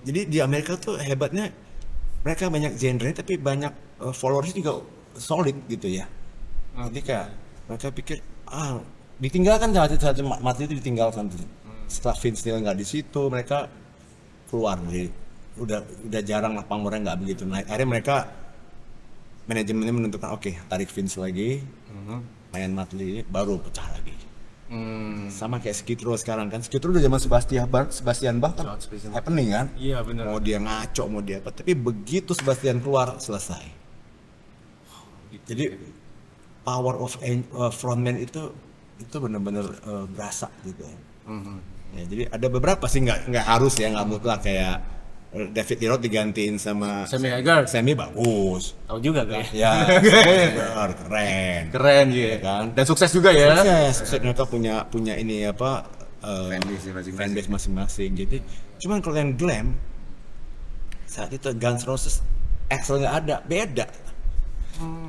jadi di Amerika tuh hebatnya mereka banyak genre tapi banyak followersnya juga solid gitu ya. Jadi kayak mereka pikir ditinggalkan saat mati itu ditinggalkan. Setelah Vince Neil nggak di situ mereka keluar dari udah jarang lah pamornya nggak begitu naik. Akhirnya mereka manajemennya menentukan oke, tarik Vince lagi, main Motley baru pecah lagi. Sama kayak Skid Row sekarang kan, Skid Row udah zaman Sebastian Bach kan happening kan. Iya benar. Mau dia ngaco mau dia apa, tapi begitu Sebastian keluar selesai. Jadi power of frontman itu benar-benar berasa gitu. Ya, jadi ada beberapa sih nggak harus ya, nggak mutlak kayak David Lee Roth digantiin sama Sammy Hagar. Sammy bagus. Tahu juga kan? Ya, keren. Keren ya kan. Dan sukses juga ya. Sukses mereka punya ini apa fanbase masing-masing. Jadi cuman kalau yang glam saat itu Guns N' Roses Axl nggak ada, beda.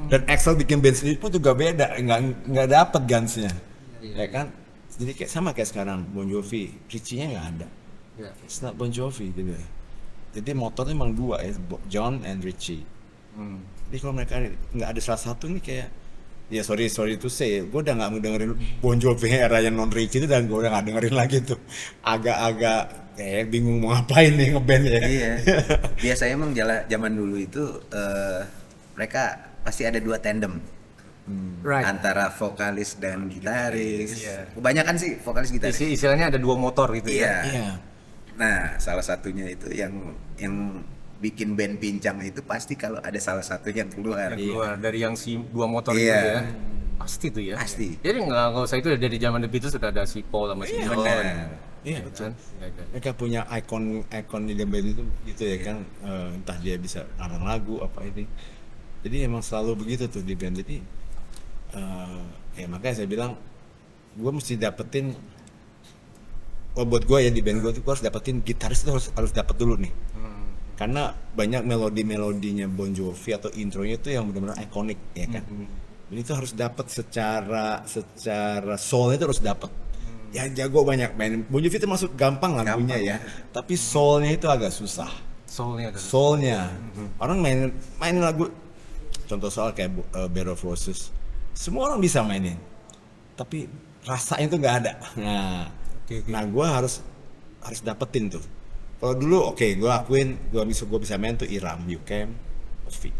Dan Axl bikin band sendiri pun juga beda, nggak dapet Guns-nya. Ya kan? Jadi kayak sama kayak sekarang Bon Jovi, Richie-nya nggak ada. It's not Bon Jovi gitu. Jadi motornya emang dua ya, John and Richie. Jadi kalau mereka nggak ada salah satu nih kayak, ya sorry to say, gue udah nggak mau dengerin Bon Jovi era yang non Richie itu dan gue udah nggak dengerin lagi tuh. Agak kayak bingung mau ngapain nih ngeband ya. Iya. Biasanya emang zaman dulu itu mereka pasti ada dua tandem. Right. Antara vokalis dan gitaris. Kebanyakan sih vokalis gitaris. Istilahnya ada dua motor gitu ya. Iya. Nah, salah satunya itu yang bikin band pincang itu pasti kalau ada salah satu yang keluar. Keluar dari yang si dua motor itu Iya. ya. Pasti tuh ya. Pasti. Jadi nggak usah itu dari zaman The Beatles sudah ada si Paul sama si John. Iya betul. Mereka punya ikon di band itu gitu ya kan, entah dia bisa ngarang lagu apa ini. Jadi emang selalu begitu tuh di band. Jadi ya makanya saya bilang gue mesti dapetin. Buat gue ya di band gue tuh gue harus dapetin gitaris itu harus dapet dulu nih. Karena banyak melodinya Bon Jovi atau intronya itu yang benar-benar ikonik ya kan. Jadi itu harus dapat secara soulnya itu harus dapat. Ya jago banyak main. Bon Jovi itu masuk gampang lagunya ya. Tapi soulnya itu agak susah. Soulnya. Orang main lagu, contoh soal kayak Bed of Roses. Semua orang bisa mainin. Tapi rasanya itu nggak ada. Nah gue harus dapetin tuh. Kalau dulu gue akuin gue bisa main tuh Iram, UCAM, Ovi.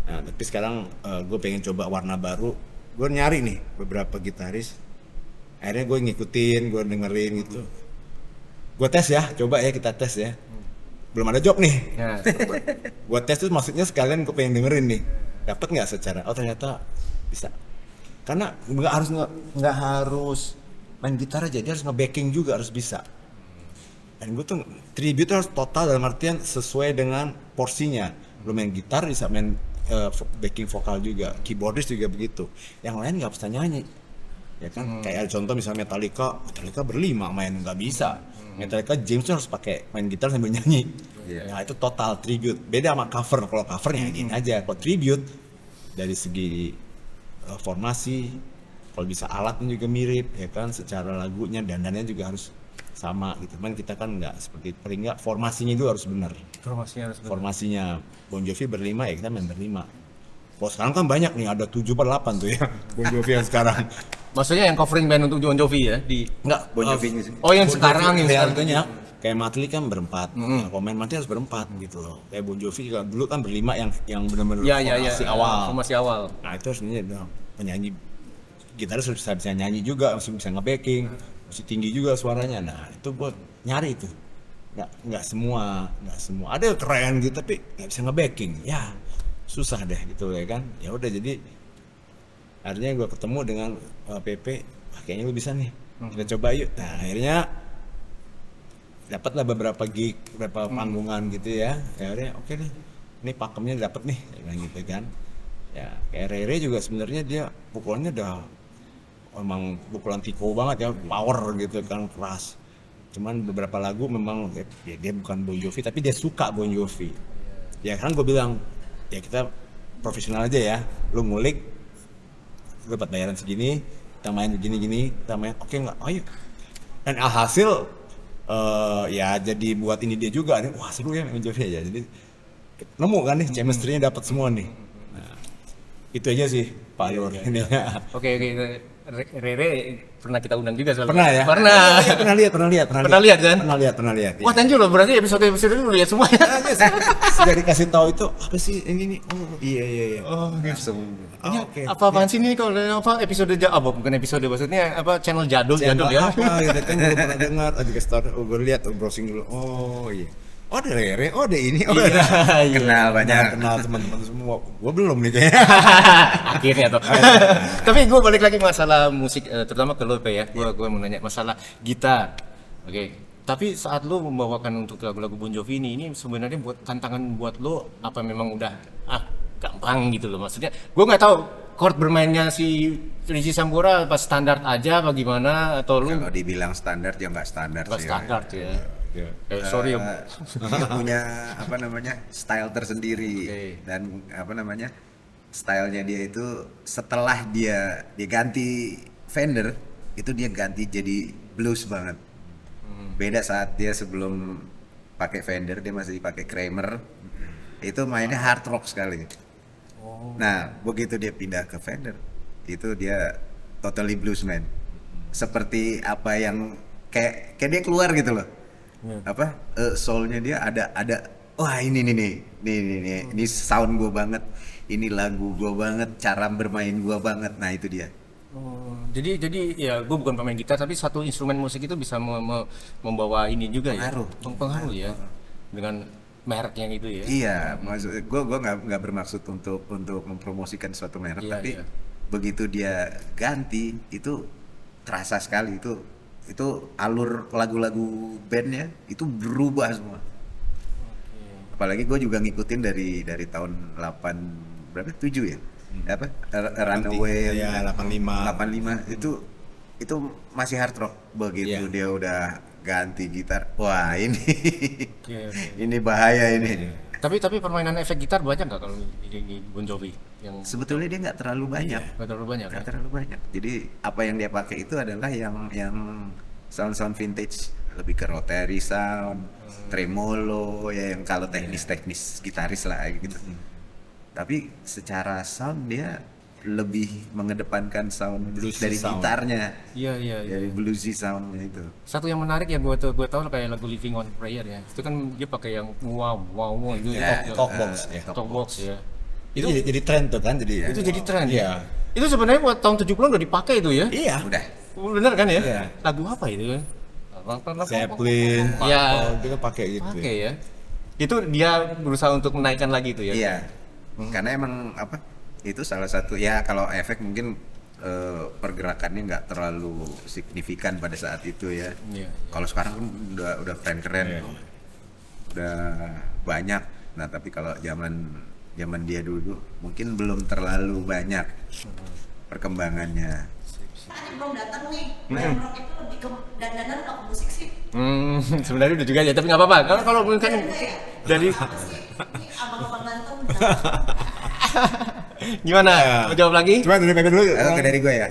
Nah tapi sekarang gue pengen coba warna baru. Gue nyari nih beberapa gitaris. Akhirnya gue ngikutin, gue dengerin gitu. Gue tes ya, coba ya kita tes ya. Belum ada job nih. Gue tes tuh maksudnya sekalian gue pengen dengerin nih. Dapat nggak secara? Oh ternyata bisa. Karena nggak harus main gitar aja, dia harus nge-backing juga harus bisa. Dan gue tuh tribute harus total dalam artian sesuai dengan porsinya. Lu main gitar bisa main backing vokal juga, keyboardist juga begitu. Yang lain nggak bisa nyanyi, ya kan? Kayak contoh misalnya Metallica berlima main nggak bisa. Metallica James harus pakai main gitar sambil nyanyi. Nah itu total tribute. Beda sama cover. Kalau cover nyanyiin aja. Kalau tribute dari segi formasi, kalau bisa alatnya juga mirip ya kan, secara lagunya dandannya juga harus sama gitu. Cuman kita kan nggak seperti itu, paling nggak formasinya itu harus benar. Formasinya Bon Jovi berlima ya kita main berlima. Kalau sekarang kan banyak nih, ada 7 per 8 tuh ya Bon Jovi yang sekarang. Maksudnya yang covering band untuk Bon Jovi ya di Enggak, Bon Jovi ini sih. Oh yang Bon sekarang Jovi yang kayak kayak Matli kan berempat, ya, pemain Matli harus berempat gitu loh. Kayak Bon Jovi juga dulu kan berlima yang benar-benar formasi awal. Formasi awal. Nah itu harusnya penyanyi gitaris harus bisa nyanyi juga, harus bisa nge-backing, mesti tinggi juga suaranya. Nah itu buat nyari itu. Nggak semua ada yang keren gitu tapi nggak bisa nge-backing. Ya susah deh gitu ya kan. Ya udah jadi akhirnya gue ketemu dengan PP, kayaknya lu bisa nih, kita coba yuk. Nah akhirnya dapatlah beberapa gig, beberapa panggungan gitu ya. Akhirnya oke deh, ini pakemnya dapet nih, kayak gitu kan. Ya kayak Rere juga sebenarnya dia pukulannya udah emang pukulan tiko banget ya, power gitu kan, keras. Cuman beberapa lagu memang ya dia bukan Bon Jovi tapi dia suka Bon Jovi. Ya kan gue bilang ya kita profesional aja ya, lu ngulik, lu dapat bayaran segini, kita main begini-gini, kita main oke nggak, ayo. Dan alhasil ya jadi buat ini dia juga nih, wah seru ya Bon Jovi ya, jadi nemu kan nih chemistry-nya dapat semua nih. Nah, itu aja sih Pak Nur. Oke. Rere pernah kita undang juga soalnya. Pernah ya? Pernah. Pernah lihat kan? Pernah lihat. Wah, thank you loh. Berarti episode itu lu lihat semua ya. Sudah dikasih tahu itu apa sih ini nih? Oh iya. Oh, Langsung. Oke. Apa-apaan sih ini kalau apa episode bukan episode maksudnya apa channel jadul ya. Apa gitu kan gue pernah dengar, dikasih tahu, gue lihat, browsing dulu. Oh iya. Oh ada Rere, oh ada ini, oh Iya. Kenal banyak. kenal teman-teman semua. Gue belum nih kayaknya. Akhirnya tuh. Tapi gue balik lagi masalah musik, terutama ke lo Pe, ya. Gue mau nanya masalah gitar. Oke. Tapi saat lo membawakan untuk lagu-lagu Bon Jovi ini sebenarnya buat tantangan buat lo apa memang udah gampang gitu loh, maksudnya gue nggak tahu chord bermainnya si Rizky Sambora pas standar aja bagaimana atau lu Kalau dibilang standar ya nggak standar nggak sih. standar ya. Ya. Sorry ya. Dia punya apa namanya style tersendiri. Oke. Dan apa namanya stylenya dia itu setelah dia ganti Fender itu dia ganti jadi blues banget. Beda saat dia sebelum pakai Fender dia masih pakai Kramer, itu mainnya hard rock sekali. Nah begitu dia pindah ke Fender itu dia totally bluesman, seperti apa yang kayak dia keluar gitu loh. Apa soulnya dia ada wah ini sound gue banget, ini lagu gue banget, cara bermain gue banget. Nah itu dia. Jadi ya gue bukan pemain gitar tapi satu instrumen musik itu bisa membawa ini juga pengaruh ya dengan merek yang itu ya. Iya, maksud gue nggak bermaksud untuk mempromosikan suatu merek, tapi begitu dia ganti itu terasa sekali itu alur lagu-lagu bandnya itu berubah semua. Apalagi gue juga ngikutin dari tahun 8 berapa 7 ya? Apa? Runaway ya 85 itu masih hard rock. Begitu dia udah ganti gitar, wah ini ini bahaya ini. Tapi permainan efek gitar banyak nggak kalau di Bon Jovi? Yang sebetulnya dia nggak terlalu banyak. Nggak terlalu banyak. Nggak terlalu banyak. Jadi apa yang dia pakai itu adalah yang sound vintage, lebih ke rotary sound, tremolo ya, yang kalau teknis gitaris lah gitu. Tapi secara sound dia lebih mengedepankan sound bluesy dari sound. Gitarnya. Iya. Dari bluesy soundnya itu. Satu yang menarik yang gue tahu kayak lagu Living on Prayer ya. Itu kan dia pakai yang wow itu talkbox ya. Itu jadi tren tuh kan, jadi itu jadi tren ya. Itu sebenarnya buat tahun 70-an udah dipakai itu ya. Iya. Udah. Bener kan ya? Iya. Lagu apa itu ya? Zeppelin, ya. Dia pakai gitu. Pakai ya. Itu dia berusaha untuk menaikkan lagi itu ya. Iya. Karena emang apa? Itu salah satu ya, kalau efek mungkin pergerakannya nggak terlalu signifikan pada saat itu ya. Kalau sekarang kan udah keren, udah banyak. Nah tapi kalau zaman dia dulu mungkin belum terlalu banyak perkembangannya. Belum datang nih, rock itu lebih ke dandanan atau ke musik sih? Sebenarnya udah juga ya, tapi nggak apa-apa. Kalau mungkin dari abang-abang ganteng. Gimana? Mau jawab lagi? Coba dari Pepe dulu. Oke, dari gue ya.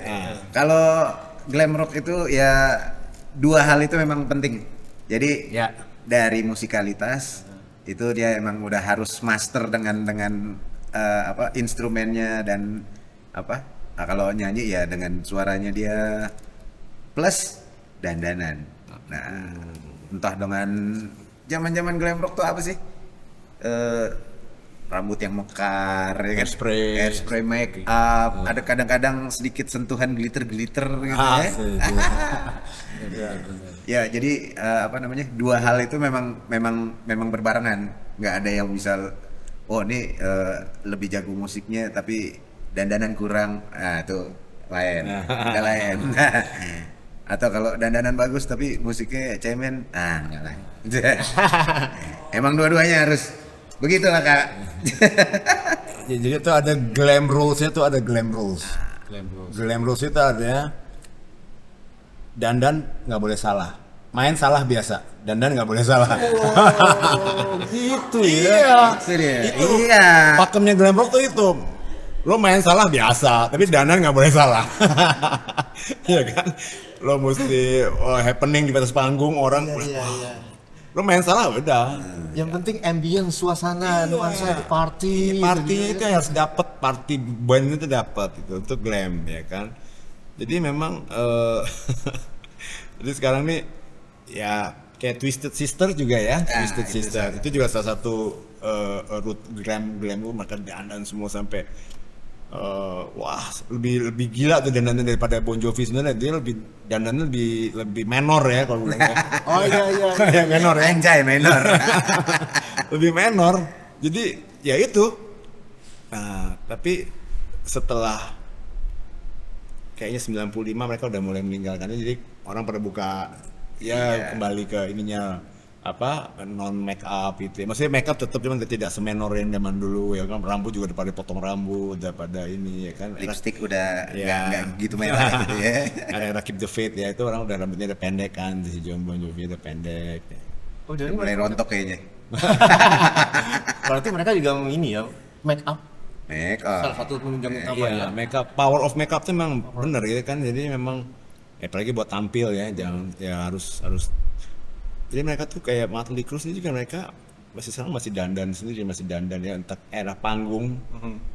Kalau glam rock itu ya dua hal itu memang penting. Jadi Ya. dari musikalitas itu dia emang udah harus master dengan instrumennya dan Nah, kalau nyanyi ya dengan suaranya dia plus dandanan. Nah, entah dengan zaman-zaman glam rock tuh apa sih? Rambut yang mekar, ya kan? Hairspray, make up, ada kadang-kadang sedikit sentuhan glitter gitu ya. Ya, jadi dua hal itu memang berbarengan. Nggak ada yang bisa, oh ini lebih jago musiknya tapi dandanan kurang, tuh lain, nggak lain. Atau kalau dandanan bagus tapi musiknya cemen, nggak lain. Emang dua-duanya harus begitu lah Kak. Ya, jadi itu ada glam rules-nya tuh ada glam rules. Glam rules itu ada dandan nggak boleh salah. Main salah biasa, dandan nggak boleh salah. Gitu ya. Itu dia. Itu. Iya. Pakemnya glam rock tuh itu. Lo main salah biasa, tapi dandan nggak boleh salah. Iya kan? Lo mesti happening di atas panggung orang. Lo main salah udah. Yang penting ambience, suasana, nuansa party. Partinya itu harus dapat, party band itu dapat itu glam ya kan. Jadi memang jadi sekarang nih ya kayak Twisted Sister juga ya. Twisted Sister itu juga salah satu root glam lu makan dandan semua sampai wah lebih gila tuh dandannya daripada Bon Jovi sebenarnya. Dia dandannya lebih menor ya kalau bilang ya. Oh iya. Yang menor ya. Anjay, menor. Lebih menor. Jadi ya itu. Nah, tapi setelah kayaknya 95 mereka udah mulai meninggalkannya, jadi orang pada buka kembali ke ininya non make up itu. Maksudnya make up tetap cuman tidak semenor yang zaman dulu ya kan, rambut juga udah pada potong rambut, udah pada ini ya kan. Lipstick udah Ya. nggak gitu merah gitu ya. Ada Keep the Faith ya, itu orang udah rambutnya udah pendek kan, si Jon Bon Jovi udah pendek. Oh, jadi Mulai rontok kayaknya. berarti mereka juga ini ya, make up. Make Salah up. satu penunjang utama Iya, make up, power of make up tuh memang bener gitu kan. Jadi memang apalagi buat tampil ya, jangan ya harus. Jadi mereka tuh kayak Motley Crue ini juga, mereka masih dandan sendiri, masih dandan ya, entah era panggung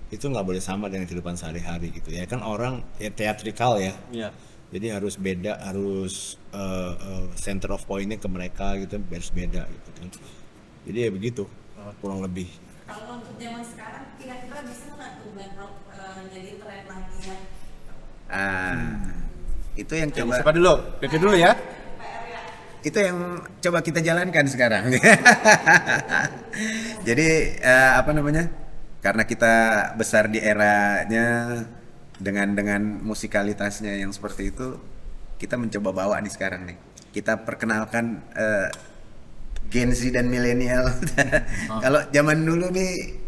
itu nggak boleh sama dengan kehidupan sehari-hari gitu ya kan. Orang ya teatrikal ya, Iya. jadi harus beda, harus center of point-nya ke mereka gitu, harus beda gitu kan. Jadi ya begitu kurang lebih. Kalau untuk zaman sekarang kira-kira bisa nggak tuh glam rock jadi tren lagi ya? Itu yang coba. Siapa dulu? Pepe dulu ya. Itu yang coba kita jalankan sekarang. Jadi karena kita besar di eranya dengan musikalitasnya yang seperti itu, kita mencoba bawa nih sekarang nih. Kita perkenalkan Gen Z dan milenial. Kalau zaman dulu nih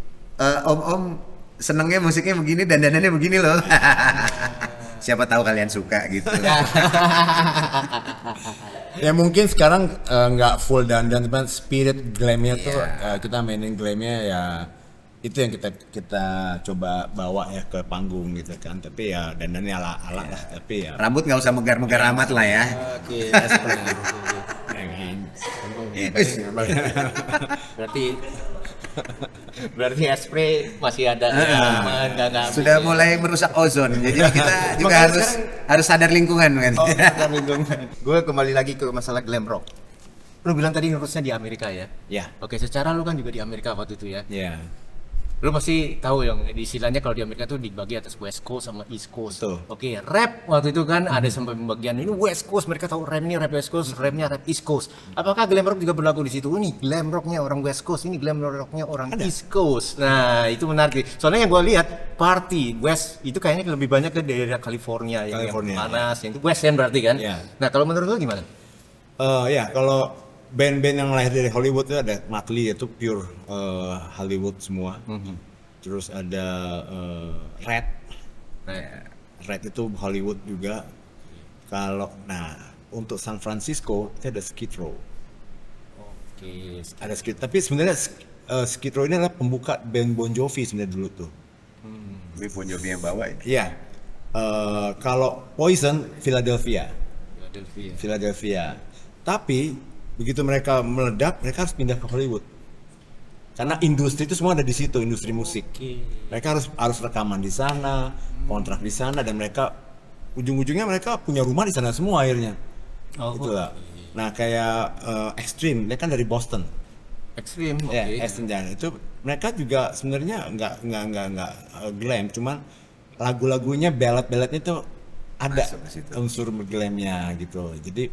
om-om senengnya musiknya begini, dandanannya begini loh. Siapa tahu kalian suka gitu. Ya mungkin sekarang nggak full dandan, tapi spirit glamnya tuh kita mainin glamnya ya, itu yang kita coba bawa ya ke panggung gitu kan. Tapi ya dandannya ala lah, tapi ya Rambut nggak usah megar-megar amat lah ya. Oke. Berarti hairspray masih ada. Nggak Sudah mulai merusak ozon, jadi kita juga harus sadar lingkungan kan. Gue kembali lagi ke masalah glam rock. Lu bilang tadi harusnya di Amerika ya? ya Oke, secara lu kan juga di Amerika waktu itu ya. ya Lu pasti tahu yang istilahnya kalau di Amerika tuh dibagi atas West Coast sama East Coast. Betul. Oke, rap waktu itu kan ada sampai pembagian ini West Coast, mereka tahu rap ini rap West Coast, rapnya rap East Coast. Apakah glam rock juga berlaku di situ? Ini glam rocknya orang West Coast, ini glam rocknya orang East Coast. Nah, itu menarik. Soalnya yang gue lihat party West itu kayaknya lebih banyak ke daerah California, yang panas, yang itu West kan berarti kan? Ya. Nah, kalau menurut lu gimana? Ya kalau band-band yang lahir dari Hollywood itu ada Motley, itu pure Hollywood semua. Terus ada Red itu Hollywood juga. Untuk San Francisco itu ada Skid Row. Oke. Ada Skid, tapi sebenarnya Skid Row ini adalah pembuka band Bon Jovi sebenarnya dulu tuh. Tapi Bon Jovi yang bawa ya. Iya. Kalau Poison Philadelphia. Tapi begitu mereka meledak, mereka harus pindah ke Hollywood. Karena industri itu semua ada di situ, industri musik. Mereka harus rekaman di sana, kontrak di sana, dan mereka ujung-ujungnya mereka punya rumah di sana semua akhirnya. Itulah. Nah kayak Extreme, dia kan dari Boston. Extreme, oke. Ya, Extreme dan itu mereka juga sebenarnya nggak glam, cuman lagu-lagunya ballad-balladnya tuh ada Masuk ke situ. unsur glamnya gitu. Jadi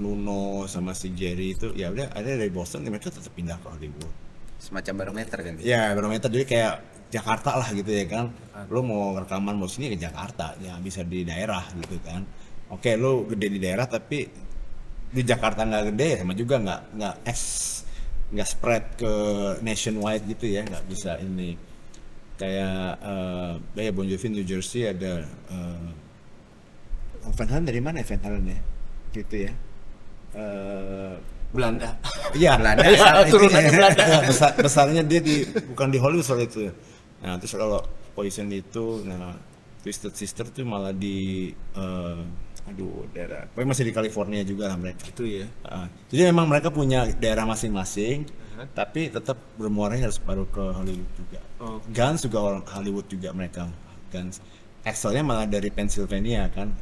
Nuno sama si Jerry itu ya udah ada dari Boston, mereka tetap pindah ke Hollywood. Semacam barometer kan. Ya barometer, jadi kayak Jakarta lah gitu ya kan. Lo mau rekaman mau sini ke Jakarta, ya bisa di daerah gitu kan. Oke, lo gede di daerah tapi di Jakarta nggak gede, sama juga nggak spread ke nationwide gitu ya, nggak bisa ini. Kayak Bon Jovi New Jersey ada Van Halen dari mana ya Van Halen ya? Gitu ya. Belanda. Iya, Belanda. Turunannya Belanda. Besarnya dia bukan di Hollywood soal itu. Nah, terus kalau Poison itu, nah Twisted Sister tuh malah di daerah. Pokoknya masih di California juga lah mereka. Itu ya. Jadi memang mereka punya daerah masing-masing, tapi tetap bermuaranya harus baru ke Hollywood juga. Guns juga orang Hollywood juga mereka. Guns. Axl-nya malah dari Pennsylvania kan.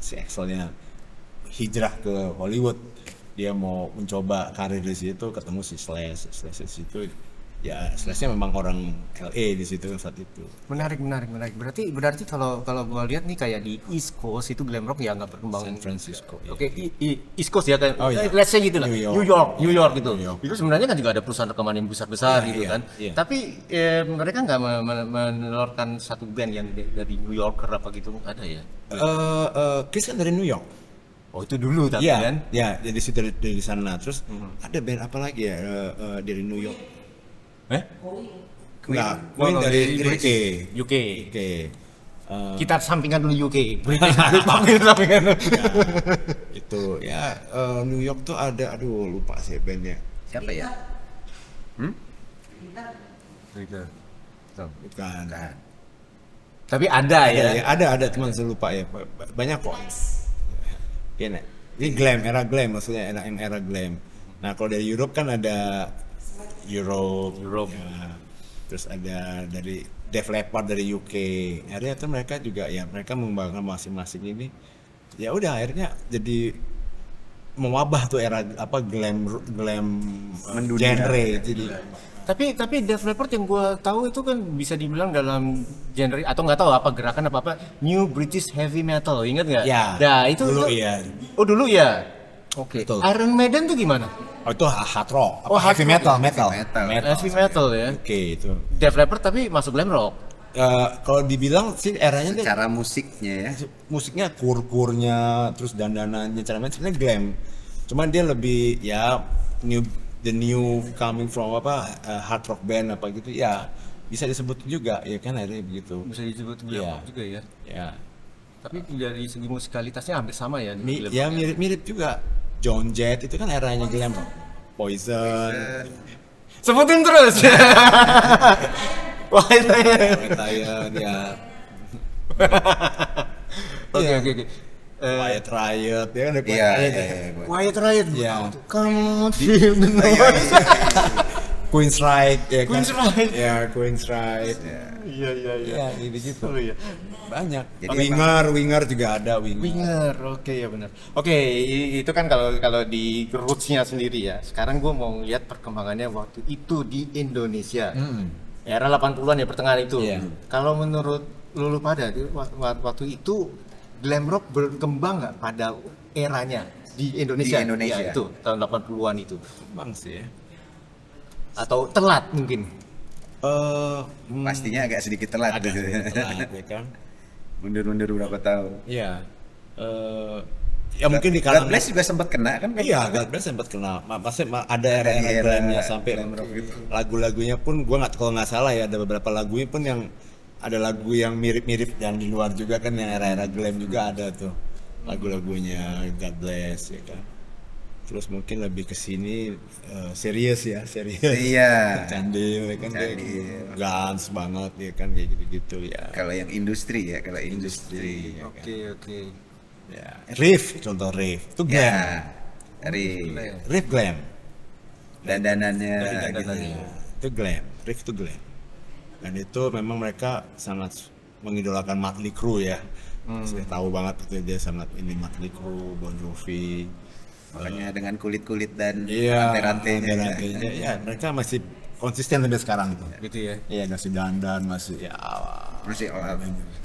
Si Axl-nya hijrah ke Hollywood. Dia mau mencoba karir di situ, ketemu si Slash di situ. Ya Slash-nya memang orang LA di situ saat itu. Menarik. Berarti kalau gua lihat nih kayak di East Coast itu glam rock ya nggak berkembang. San Francisco. Ya. Oke, East Coast ya kan. Oh, iya. Let's say gitu lah. New New York gitu. New York. Itu sebenarnya kan juga ada perusahaan rekaman yang besar-besar Iya, gitu iya, kan. iya. Tapi mereka nggak menelurkan satu band yang dari New Yorker apa gitu, ada ya? Kiss kan dari New York. Oh itu dulu tapi Iya, kan. ya jadi situ dari sana. Terus ada band apa lagi ya dari New York? Enggak, Queen Oh, dari dari UK. UK. Oke. Kita sampingkan dulu UK. Sampingkan dulu. Itu ya New York tuh ada, aduh lupa sih bandnya. Siapa ya? Bukan. Tapi ada ya. Ada teman saya lupa ya. Banyak kok. Iya, ini glam, era glam maksudnya era glam. Nah kalau dari Europe kan ada Europe. Ya. Terus ada dari Def Leppard dari UK. Akhirnya tuh mereka juga ya mereka mengembangkan masing-masing ini. Ya udah akhirnya jadi mewabah tuh era apa glam Mendunia. genre jadi. Tapi Def Leppard yang gua tahu itu kan bisa dibilang dalam genre atau nggak tahu apa gerakan apa New British Heavy Metal, ingat nggak? Ya. Nah itu dulu itu- iya. Oh dulu ya. Oke. Betul. Iron Maiden tuh gimana? Oh itu hard rock. Oh, hard heavy rock. metal. Heavy metal ya. Oke itu. Def Leppard tapi masuk glam rock. Kalau dibilang sih eranya tuh Secara musiknya ya. musiknya kur-kurnya terus dandanannya caranya sebenarnya glam. Cuman dia lebih ya the new coming from hard rock band apa gitu ya bisa disebut juga ya kan akhirnya begitu. Bisa disebut glam Iya. rock juga ya. Ya. Tapi dari segi musikalitasnya hampir sama ya. glam Ya rock. mirip-mirip juga. John Jett itu kan eranya glam rock. Poison. Sebutin terus. Wah itu ya. Ryan ya. Oke. Quiet Riot ya kan ada Quiet Iya, Riot. Quiet Riot. Iya. Come on, feel the noise. Queen's Ride ya kan. Queen's Ride. Ya Queen's Ride. Iya. Ya gitu. Oh iya. Banyak. Jadi Winger juga ada Winger, oke ya benar. Oke, itu kan kalau di rootsnya sendiri ya. Sekarang gue mau lihat perkembangannya waktu itu di Indonesia. Era 80-an ya pertengahan itu. Iya. Kalau menurut lulu pada waktu itu glam rock berkembang nggak pada eranya di Indonesia? Di Indonesia. Ya, itu tahun 80-an itu. Bang sih ya. Atau telat mungkin. Pastinya agak sedikit telat. Ada telat, ya kan. Mundur-mundur berapa tahun. Iya. Ya mungkin di God kalangan Bless juga sempat kena kan? Iya, God Bless sempat kenal. Pasti ada era-era Era glamnya sampai glam rock gitu. lagu-lagunya pun gua kalau nggak salah ya ada beberapa lagunya pun yang ada lagu yang mirip-mirip yang di luar juga kan yang era-era glam juga ada tuh lagu-lagunya God Bless ya kan. Terus mungkin lebih ke sini serius ya, serius. Iya. Candil ya kan kayak Guns banget ya kan kayak gitu-gitu ya. Kalau yang industri ya, kalau industri. ya kan. Oke. Ya, Riff, contoh Riff. Itu glam. Ya, dari Riff glam. dandanannya gitu. dandanannya. Itu glam, Riff itu glam. Dan itu memang mereka sangat mengidolakan Mötley Crüe ya. Saya tahu banget itu dia sangat ini Mötley Crüe, Bon Jovi. Makanya dengan kulit-kulit dan Iya, rantai-rantainya. rantai-rantainya. Ya, mereka masih konsisten sampai sekarang tuh. Gitu ya. Iya, masih dandan, masih ya. Masih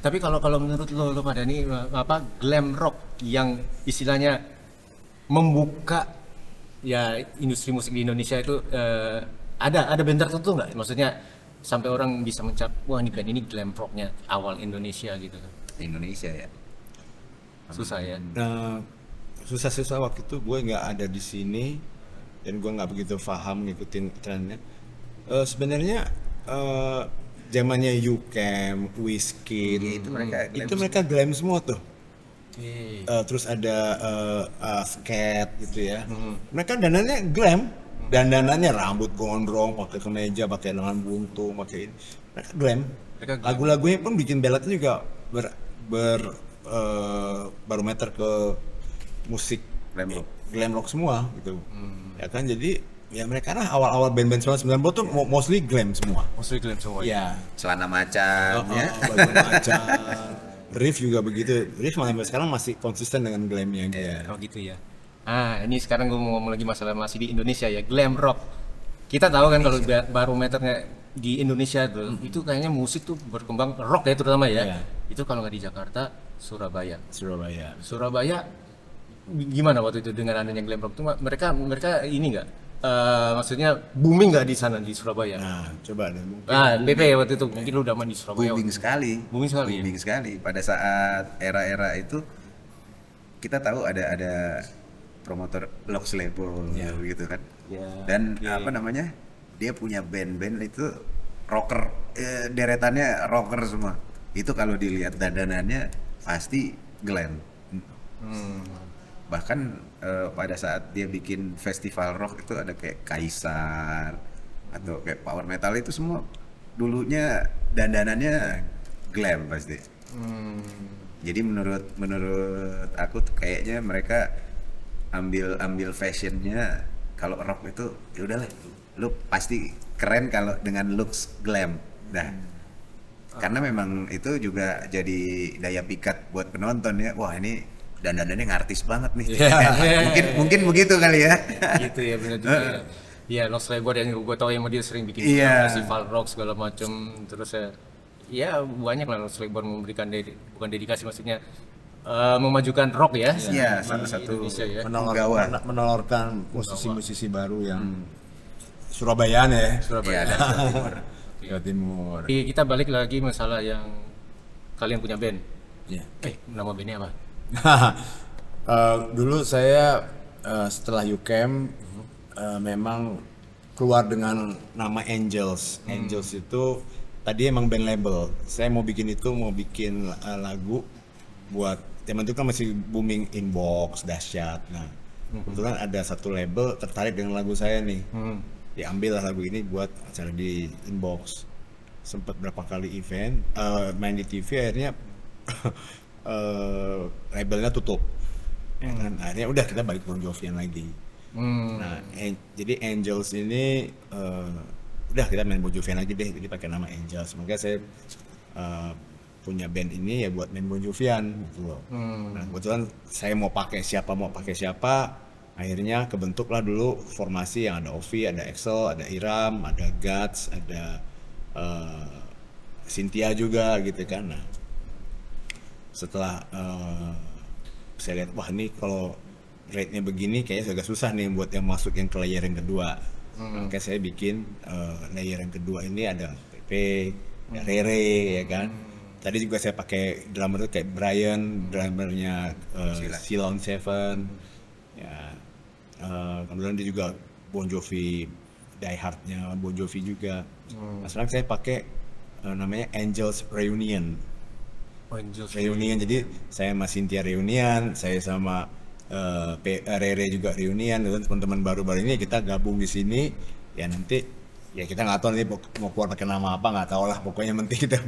Tapi kalau menurut lo pada nih apa glam rock yang istilahnya membuka ya industri musik di Indonesia itu ada band tertentu nggak? Maksudnya sampai orang bisa mencap wah ini band ini glam rocknya awal Indonesia gitu. Indonesia ya. Susah ya. Nah, susah waktu itu gue nggak ada di sini dan gue nggak begitu paham ngikutin trennya. Sebenarnya zamannya YouCamp, Wizkid, itu mereka glam semua tuh. Terus ada skate gitu ya. Mereka dandannya glam, dandanannya rambut gondrong, pakai kemeja, pakai lengan buntung, pakai ini. Mereka glam. Lagu-lagunya pun bikin belatnya juga barometer ke musik glam rock semua gitu. Ya kan jadi ya mereka kan awal-awal band-band 90 tuh mostly glam semua. Mostly glam semua. Ya. Celana macan ya. Baju macan. Riff juga begitu. Riff sampai sekarang masih konsisten dengan glamnya dia. Oh gitu ya. Ini sekarang gue mau ngomong lagi masalah masih di Indonesia ya, glam rock. Kita tahu kan kalau barometernya di Indonesia tuh, itu kayaknya musik tuh berkembang rock ya terutama ya. Iya. Itu kalau nggak di Jakarta, Surabaya. Surabaya. Gimana waktu itu dengan adanya glam rock tuh mereka ini nggak? Maksudnya booming nggak di sana di Surabaya? Nah, coba deh. BP waktu itu mungkin lu udah main di Surabaya. Booming sekali. Booming sekali. Pada saat era-era itu kita tahu ada promotor Lux Label gitu kan. Dan apa namanya? Dia punya band-band itu rocker, deretannya rocker semua. Itu kalau dilihat dandanannya pasti glam. Bahkan pada saat dia bikin festival rock itu ada kayak Kaisar atau kayak power metal itu semua dulunya dandanannya glam pasti. Jadi menurut aku tuh kayaknya mereka ambil fashionnya. Kalau rock itu ya udahlah, lu pasti keren kalau dengan looks glam. Karena memang itu juga jadi daya pikat buat penonton ya. Wah, ini dandanannya ngartis banget nih. Mungkin begitu kali ya. Gitu ya, benar juga. Iya, Lost Labor yang gue tahu yang dia sering bikin festival rock segala macam. Terus ya banyak lah Lost Labor memberikan bukan dedikasi maksudnya memajukan rock ya. Iya, salah satu ya. Menolorkan musisi-musisi baru yang Surabayaan ya. Surabaya. Jawa Timur. Kita balik lagi masalah yang kalian punya band. Iya. Nama bandnya apa? Dulu saya setelah YouCamp memang keluar dengan nama Angels. Angels itu tadi emang band label. Saya mau bikin lagu buat zaman itu kan masih booming Inbox, Dahsyat. Nah, kebetulan ada satu label tertarik dengan lagu saya nih. Diambil lah lagu ini buat acara di Inbox. Sempat berapa kali event, main di TV, akhirnya labelnya tutup. Dan akhirnya udah kita balik Bon Jovian lagi. Nah, jadi Angels ini udah kita main Bon Jovian lagi deh, jadi pakai nama Angels. Makanya saya punya band ini ya buat main Bon Jovian gitu loh. Nah, kebetulan saya mau pakai siapa, akhirnya kebentuklah dulu formasi yang ada Ovi, ada Excel, ada Iram, ada Guts, ada Cynthia juga gitu kan. Nah, setelah saya lihat wah ini kalau rate-nya begini kayaknya agak susah nih buat yang masuk yang ke layer yang kedua. Makanya saya bikin layer yang kedua ini ada PP, ada Rere ya kan. Tadi juga saya pakai drummer tuh kayak Brian, drummernya Ceylon Seven. Ya, kemudian dia juga Bon Jovi, Die Hard-nya Bon Jovi juga. Nah, sekarang saya pakai namanya Angels Reunion. Reunion, jadi saya sama Cynthia Reunion, saya sama Rere juga reunian dan teman-teman baru-baru ini kita gabung di sini ya nanti ya kita nggak tahu nanti mau keluar pakai nama apa nggak tahu lah pokoknya penting kita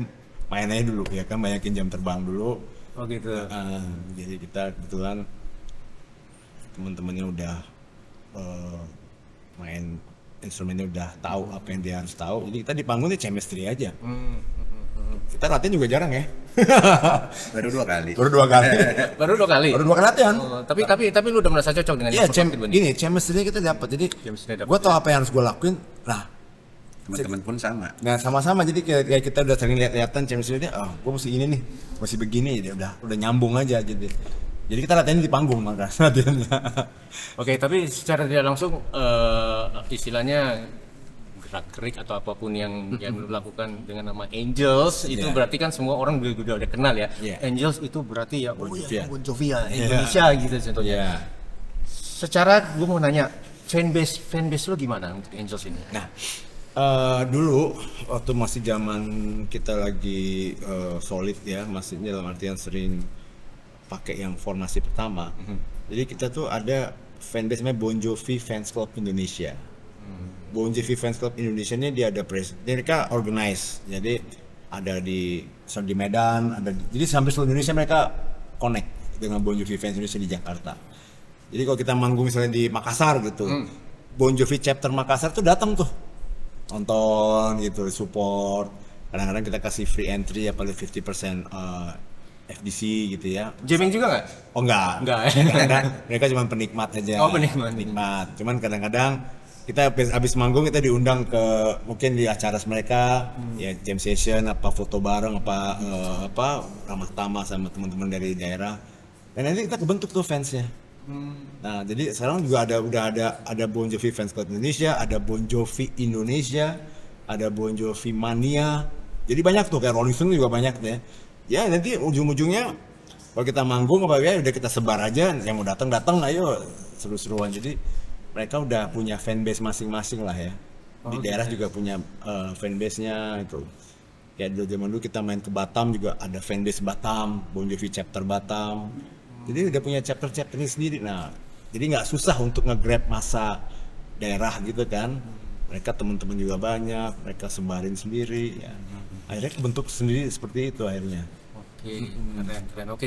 main aja dulu ya kan banyakin jam terbang dulu. Oh gitu. Jadi kita kebetulan teman-temannya udah main instrumennya udah tahu apa yang dia harus tahu jadi kita di panggung ini chemistry aja. Kita latihan juga jarang ya. Baru 2 kali. Baru 2 kali. Baru 2 kali. Baru 2 kali latihan. Tapi lu udah merasa cocok dengan Iya, instrumen gitu, gini, chemistry kita dapat. Jadi gua tahu apa yang harus gua lakuin. Nah, Teman-teman pun sama. nah sama-sama jadi kayak kita udah sering lihat-lihatan chemistry-nya, gua mesti ini nih, mesti begini dia udah nyambung aja jadi. Jadi kita latihan di panggung maka latihannya. Oke, tapi secara tidak langsung istilahnya gerak-gerik atau apapun yang lu lakukan dengan nama Angels itu berarti kan semua orang udah kenal ya. Angels itu berarti ya Bon Jovi ya Indonesia gitu contohnya. Secara gue mau nanya fanbase lu gimana untuk Angels ini? Nah, dulu waktu masih zaman kita lagi solid ya, maksudnya dalam artian sering pakai yang formasi pertama. Jadi kita tuh ada fanbase namanya Bon Jovi Fans Club Indonesia. Bon Jovi Fans Club Indonesia ini dia ada mereka organize. Jadi ada di Medan, jadi sampai seluruh Indonesia mereka connect dengan Bon Jovi Fans Indonesia di Jakarta. Jadi kalau kita manggung misalnya di Makassar gitu, Bon Jovi chapter Makassar tuh datang tuh nonton gitu, support. Kadang-kadang kita kasih free entry ya paling 50% FDC gitu ya. Jamming juga nggak? Oh enggak. Mereka cuma penikmat aja. Oh penikmat. Cuman kadang-kadang kita habis manggung kita diundang ke mungkin di acara mereka ya jam session apa foto bareng apa ramah tamah sama teman-teman dari daerah dan nanti kita kebentuk tuh fansnya. Nah jadi sekarang juga ada Bon Jovi Fans Club Indonesia, ada Bon Jovi Indonesia, ada Bon Jovi Mania. Jadi banyak tuh kayak Rolling Stone juga banyak deh. Ya nanti ujung-ujungnya kalau kita manggung apa ya udah kita sebar aja yang mau datang ayo seru-seruan. Jadi mereka udah punya fanbase masing-masing lah ya. Di daerah juga punya fanbase-nya itu. Ya dulu zaman dulu kita main ke Batam juga ada fanbase Batam, Bon Jovi chapter Batam. Jadi udah punya chapter-chapternya sendiri. Nah, jadi nggak susah untuk nge-grab masa daerah gitu kan. Mereka teman-teman juga banyak, mereka sebarin sendiri ya. Akhirnya kebentuk sendiri seperti itu akhirnya. Oke, keren. Oke,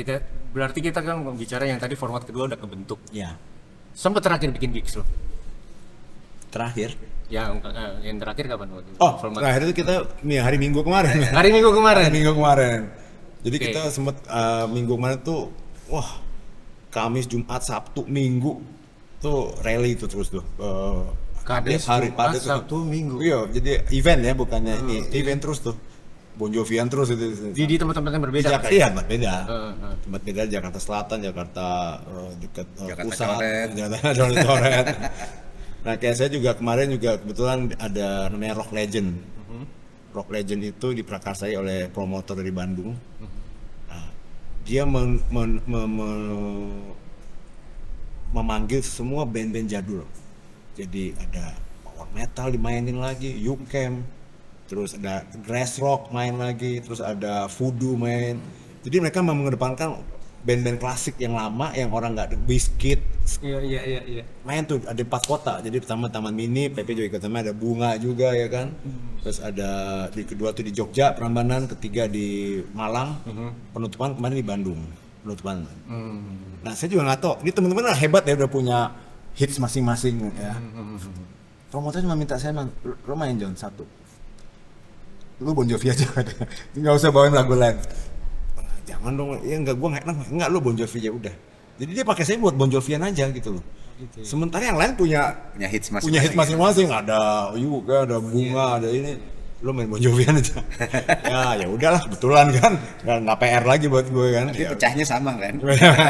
berarti kita kan bicara yang tadi format kedua udah kebentuk. Ya. Sampai terakhir bikin gigs lo? Terakhir? Yang terakhir kapan waktu? Terakhir itu kita hari Minggu kemarin. Hari Minggu kemarin. Jadi kita sempat Minggu kemarin tuh, wah Kamis, Jumat, Sabtu, Minggu tuh rally itu terus tuh. Kades, hari Jumat, pada Sabtu, Minggu. Iya, jadi event ya bukannya ini event terus tuh. Bon Jovian terus itu. Di tempat-tempat yang berbeda. Iya, tempat beda. Tempat beda Jakarta Selatan, Jakarta dekat pusat, Jakarta Coret. Nah, kayak saya juga kemarin juga kebetulan ada namanya Rock Legend. Rock Legend itu diprakarsai oleh promotor dari Bandung. Nah, dia memanggil semua band-band jadul. Jadi ada power metal dimainin lagi, U-Camp, terus ada grass rock main lagi, terus ada voodoo main. Jadi mereka mengedepankan band-band klasik yang lama yang orang nggak ada, Wizkid. Iya. Main tuh ada 4 kota. Jadi pertama Taman Mini, PP juga ikutnya ada Bunga juga ya kan. Terus ada di kedua tuh di Jogja, Prambanan, ketiga di Malang, penutupan kemarin di Bandung. Penutupan. Nah saya juga nggak tahu. Ini teman-teman hebat ya udah punya hits masing-masing ya. Promotor cuma minta saya lo main John satu. Lu Bon Jovi aja nggak usah bawain lagu lain. Jangan dong, ya enggak, gua enggak lu Bon Jovi ya udah. Jadi dia pakai saya buat Bon Jovian aja gitu loh. Gitu. Sementara yang lain punya hits masing-masing. Punya hits masing-masing, ada Yuga, ada Bunga, ada ini. Lu main Bon Jovian aja. ya udahlah, kebetulan kan. Enggak PR lagi buat gue kan. Tapi pecahnya sama kan?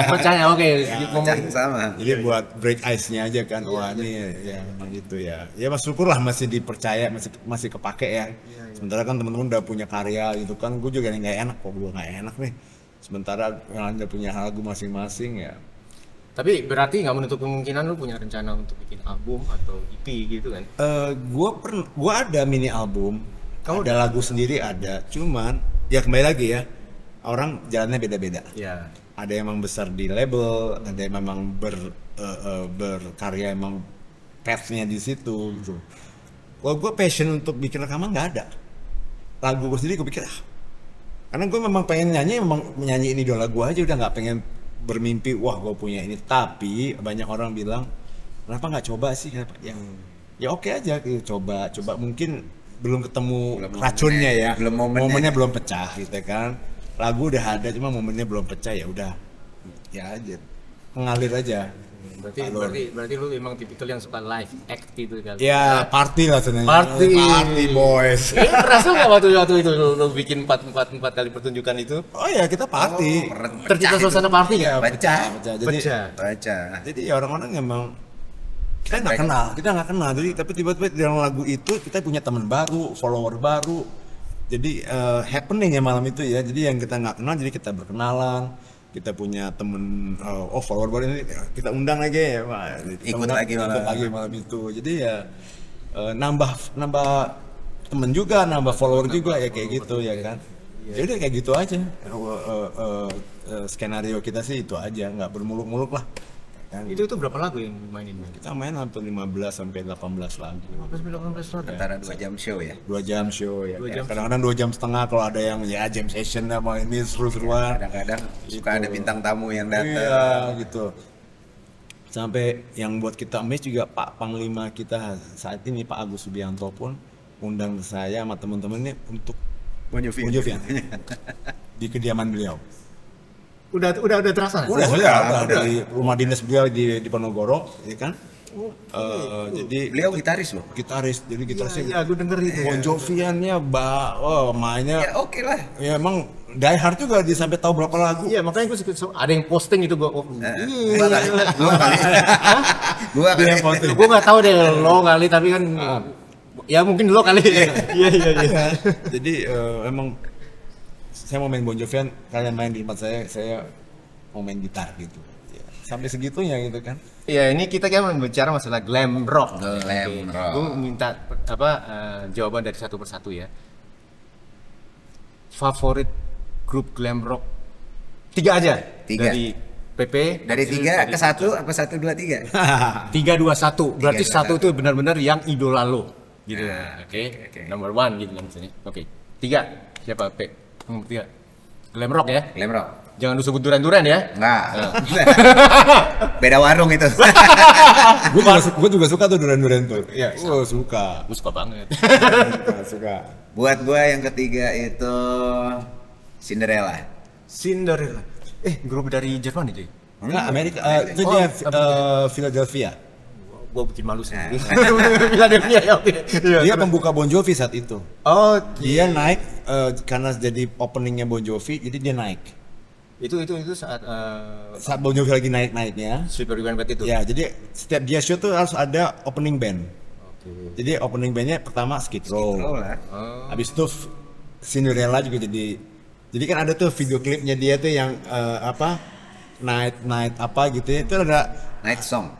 Pecahnya oke. Pecahnya sama. Jadi buat break ice-nya aja kan. Wah, ini ya memang gitu ya. Ya syukurlah masih dipercaya, masih kepake ya. Sementara kan teman-teman udah punya karya gitu kan, gue juga nggak enak kok, gue nggak enak nih. Sementara yang udah punya lagu masing-masing ya. Tapi berarti nggak menutup kemungkinan lu punya rencana untuk bikin album atau EP gitu kan? Gue ada mini album, ada lagu sendiri ada, cuman ya kembali lagi ya, orang jalannya beda-beda. Iya. ada yang memang besar di label, ada yang memang berkarya emang path-nya di situ gitu. Kalau gue passion untuk bikin rekaman nggak ada. Lagu gue sendiri gue pikir karena gue memang pengen nyanyi, memang nyanyiin idola gue aja, udah nggak pengen bermimpi wah gue punya ini. Tapi banyak orang bilang kenapa nggak coba sih? Kenapa? Ya oke aja gitu, coba mungkin belum ketemu racunnya ya, belum momennya belum pecah gitu kan. Lagu udah ada cuma momennya belum pecah, ya udah ya aja mengalir aja. Berarti lu emang tipikal yang suka live act gitu kan? Ya party lah sebenarnya. Party boys. Terasa nggak waktu itu lu bikin empat kali pertunjukan itu? Oh ya kita party. Tercipta suasana party nggak? Baca. Jadi ya orang-orang emang kita nggak kenal. Jadi tapi tiba-tiba di dalam lagu itu kita punya teman baru, follower baru. Jadi happening ya malam itu ya. Jadi yang kita nggak kenal jadi kita berkenalan. Kita punya temen follower baru ini kita undang lagi ya, ikut lagi malam itu. Jadi ya nambah temen juga, nambah follower juga ya kayak gitu ya kan. Jadi kayak gitu aja. Skenario kita sih itu aja, nggak bermuluk-muluk lah. Kan. Itu berapa lagu yang mainin? Kita main hampir 15 sampai 18 lagu. 15 lagu. Antara 2 jam show ya. 2 jam show ya. Kadang-kadang 2 jam setengah kalau ada yang ya jam session sama ini seru-seruan. Kadang-kadang suka ada bintang tamu yang datang. Iya, gitu. Sampai yang buat kita miss juga Pak Panglima kita saat ini Pak Agus Subianto pun undang saya sama teman-teman ini untuk Bon Jovi di kediaman beliau. Udah terasa? Udah dari rumah dinas beliau di Ponorogo, ya kan? Jadi beliau gitaris loh. Jadi gitarisnya. Iya, gue denger itu. Bon Joviannya, mainnya. Ya oke lah. Ya emang die hard juga dia sampai tahu berapa lagu. Iya, makanya gue ada yang posting itu gue. Gua kali. Gue nggak tahu deh lo kali, tapi kan ya mungkin lo kali. Iya. Jadi emang saya mau main Bon Jovian, kalian main di tempat saya mau main gitar gitu. Ya, sampai segitunya gitu kan. Iya, ini kita kan bicara masalah glam rock. Glam rock. Gue minta jawaban dari satu persatu ya. Favorit grup glam rock 3 aja. 3. Dari PP. Dari 3 ke 1 apa 1 2 3? 3 2 1. Berarti 1 itu benar-benar yang idola lo. Gitu. Nah, Oke. Number 1 gitu kan misalnya. Oke. 3 siapa P? Nomor 3. Glam rock ya? Glam rock. Jangan lu sebut duran-duran ya? Enggak. Beda warung itu. Gue juga suka tuh duran-duran tuh. Iya, suka. Gue suka banget. suka. Buat gue yang ketiga itu Cinderella. Grup dari Jerman itu? Enggak, Amerika. Itu dia Philadelphia. Gua bikin malu sendiri. Philadelphia ya, oke. Dia pembuka Bon Jovi saat itu. Oh, dia naik karena jadi openingnya Bon Jovi, jadi dia naik. Itu saat Bon Jovi lagi naiknya. Slippery When Wet itu. Ya, jadi setiap dia show tuh harus ada opening band. Oke. Jadi opening bandnya pertama Skid Row lah. Habis itu Cinderella juga jadi kan ada tuh video klipnya dia tuh yang night apa gitu ya. Itu ada Night Song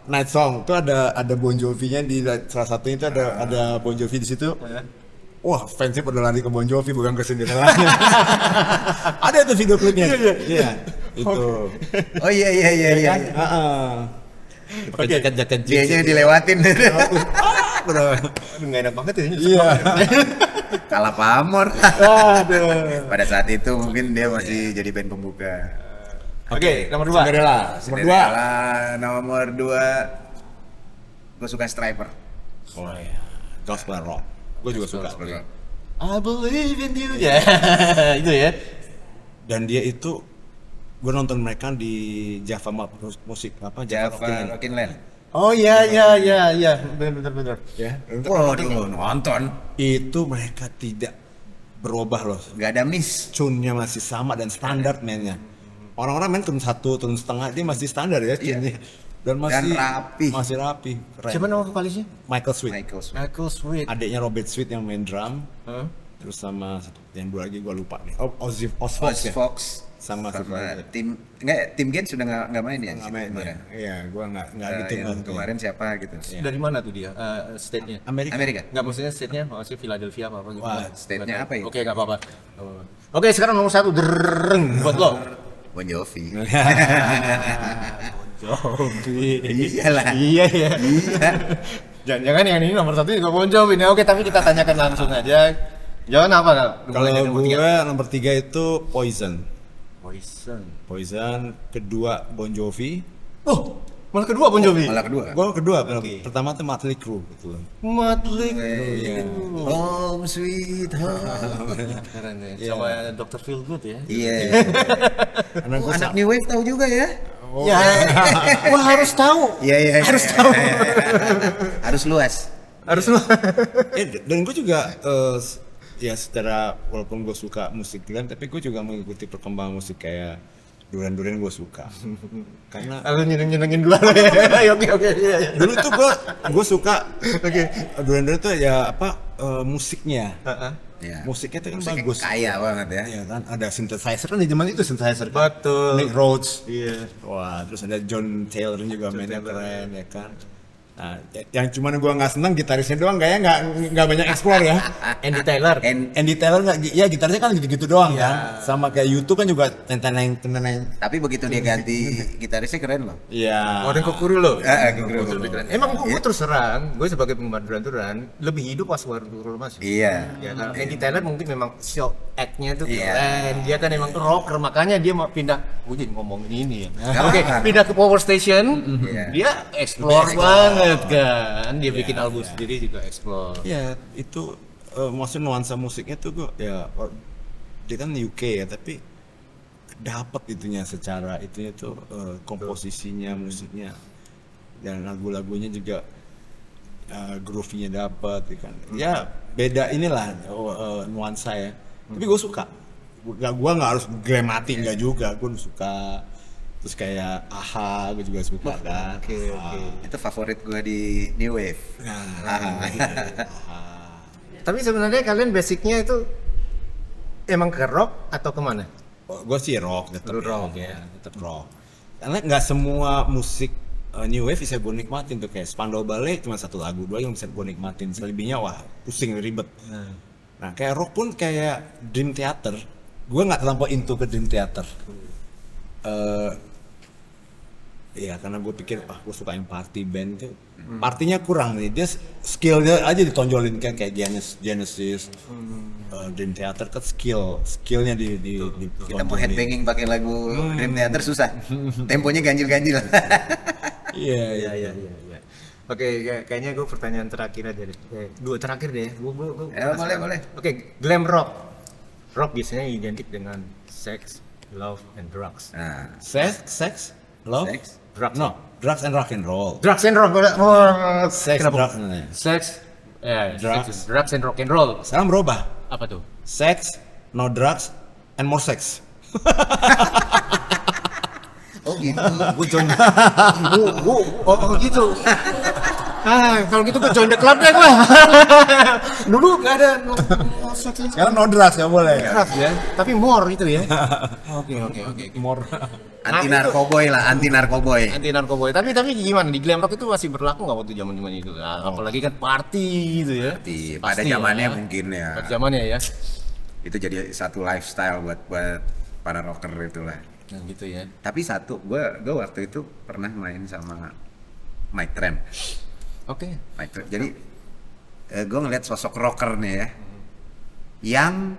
itu ada Bon Jovi-nya di salah satunya itu ada Bon Jovi di situ. Wah, fansnya pada lari ke Bon Jovi bukan ke Cinderella. Ada itu video klipnya. Iya. Itu. Oh iya. Pakai jaket Dia dilewatin. Udah enggak enak banget ya. Iya. Kalah pamor. Aduh. Pada saat itu mungkin dia masih jadi band pembuka. Oke, nomor 2. Nomor 2 gue suka Striper. Oh iya. Gospel rock. Gue juga suka. I believe in you. Ya, itu ya. Dan dia itu gue nonton mereka di Java musik apa? Java Rockin' Land. Oh iya, benar. Ya. Waduh, nonton. Itu mereka tidak berubah loh. Gak ada miss. Tune-nya masih sama dan standar mainnya. Orang-orang main turun 1, turun setengah, dia masih standar ya tune-nya. Dan rapi. Masih rapi. Keren. Siapa nama vokalisnya? Michael Sweet. Michael Sweet. Adiknya Robert Sweet yang main drum. Terus sama yang dua lagi gua lupa nih. Ozzy Fox. Sama tim Gen sudah nggak main ya? Nggak main ya. Iya, gua nggak gitu. Kemarin siapa gitu? Dari mana tuh dia? State-nya? Amerika. Nggak, maksudnya state-nya? Maksudnya Philadelphia apa gitu? Wah, state-nya apa ya? Oke, nggak apa-apa. Oke, sekarang nomor 1 buat lo. Bon Jovi. Jovi. Iyalah. Iya ya. Iya. Jangan-jangan yang ini nomor 1 juga Bon Jovi nih. Oke, tapi kita tanyakan langsung aja. Jangan apa Kak? Kalau gue nomor 3 itu Poison. Poison, kedua Bon Jovi. Oh, malah kedua Bon Jovi. Malah kedua. Gue kedua, pertama tuh Mötley Crüe gitu loh. Mötley Iya. Home sweet home. Keren ya. Sama Dr. Feelgood ya. Iya. Anak New Wave tahu juga ya? Ya. Wah, harus tahu. Iya. Harus tahu. Harus luas. Harus lu. Dan gue juga ya secara walaupun gue suka musik glam, tapi gue juga mengikuti perkembangan musik kayak Duran gue suka. Karena Aku nyenengin dua lo ya. Oke. Iya. dulu tuh gue suka Oke. Duran tuh ya musiknya. Ya. Musiknya tuh kan Musiknya bagus. kaya banget ya. Ya kan ada synthesizer kan di zaman itu synthesizer. Betul. Nick Rhodes. Iya. Wah, terus ada John Taylor juga mainnya keren ya kan. Nah, yang cuman gua nggak seneng gitarisnya doang kayaknya nggak banyak explore ya. Andy Taylor. Andy Taylor nggak, ya gitarnya kan gitu-gitu doang kan. Sama kayak YouTube kan juga tenteneng. Tapi begitu dia ganti gitarisnya keren loh. Iya. Orang Kokuru lo. Kokuru. Lebih keren. Emang gue terus terang, gue sebagai penggemar Duran lebih hidup pas War Kokuru masih. Iya. Ya kan. Andy Taylor mungkin memang show act-nya tuh Iya. keren. Dia kan emang rocker, makanya dia mau pindah. Gue jadi ngomongin ini ya. Nggak Oke, apa-apa. pindah ke Power Station. Iya. Dia explore banget kan. Dia bikin album sendiri juga explore. Ya itu maksud nuansa musiknya tuh gua ya dia kan UK ya tapi dapat itunya secara itunya tuh komposisinya musiknya dan lagu-lagunya juga groove-nya dapat kan. Ya beda inilah nuansa ya. Tapi gue suka. Gua nggak harus glamatic nggak juga. Gue suka. Terus kayak AHA gue juga suka kan. Oke. Itu favorit gue di New Wave. Tapi sebenarnya kalian basicnya itu emang ke rock atau kemana? Gue sih rock, tetap Lu rock ya? tetap rock. Karena nggak semua musik new wave bisa gue nikmatin tuh kayak Spandau Ballet cuma satu lagu doang yang bisa gue nikmatin. Selebihnya wah pusing ribet. Nah kayak rock pun kayak Dream Theater, gue nggak terlampau into ke Dream Theater. Iya karena gue pikir gue suka yang party band tuh partinya kurang nih, dia skillnya aja ditonjolin kan kayak Genesis, Dream Theater kan skillnya di Kita mau headbanging pakai lagu Dream Theater susah. Temponya ganjil-ganjil. Iya. Oke, kayaknya gue pertanyaan terakhir aja deh. Dua terakhir deh. Boleh. Oke, glam rock. Rock biasanya identik dengan sex, love, and drugs. Nah, Sex, love, Sex? Drugs. no, drugs and rock and roll. Drugs and rock. Sex, Kenapa? drugs, Sex, Drugs. drugs and rock and roll. sekarang berubah. Apa tuh? Sex, no drugs, and more sex. oh gitu. Gue join. Oh gitu. Kalau gitu gue join the club deh gue. Dulu nggak ada no sex itu. Sekarang no drugs nggak boleh. Drugs ya, tapi more itu ya. Oke. More. Anti narkoboy lah, anti narkoboy. Anti narkoboy. Tapi gimana di glam rock itu masih berlaku nggak waktu zaman itu? Nah, apalagi kan party gitu ya. Pada Pasti zamannya ya. mungkin ya. Pada zamannya ya. Itu jadi satu lifestyle buat para rocker itulah. Nah gitu ya. Tapi satu, gue waktu itu pernah main sama Mike Tramp. Oke. Mike Tramp. Jadi gue ngeliat sosok rocker nih ya, yang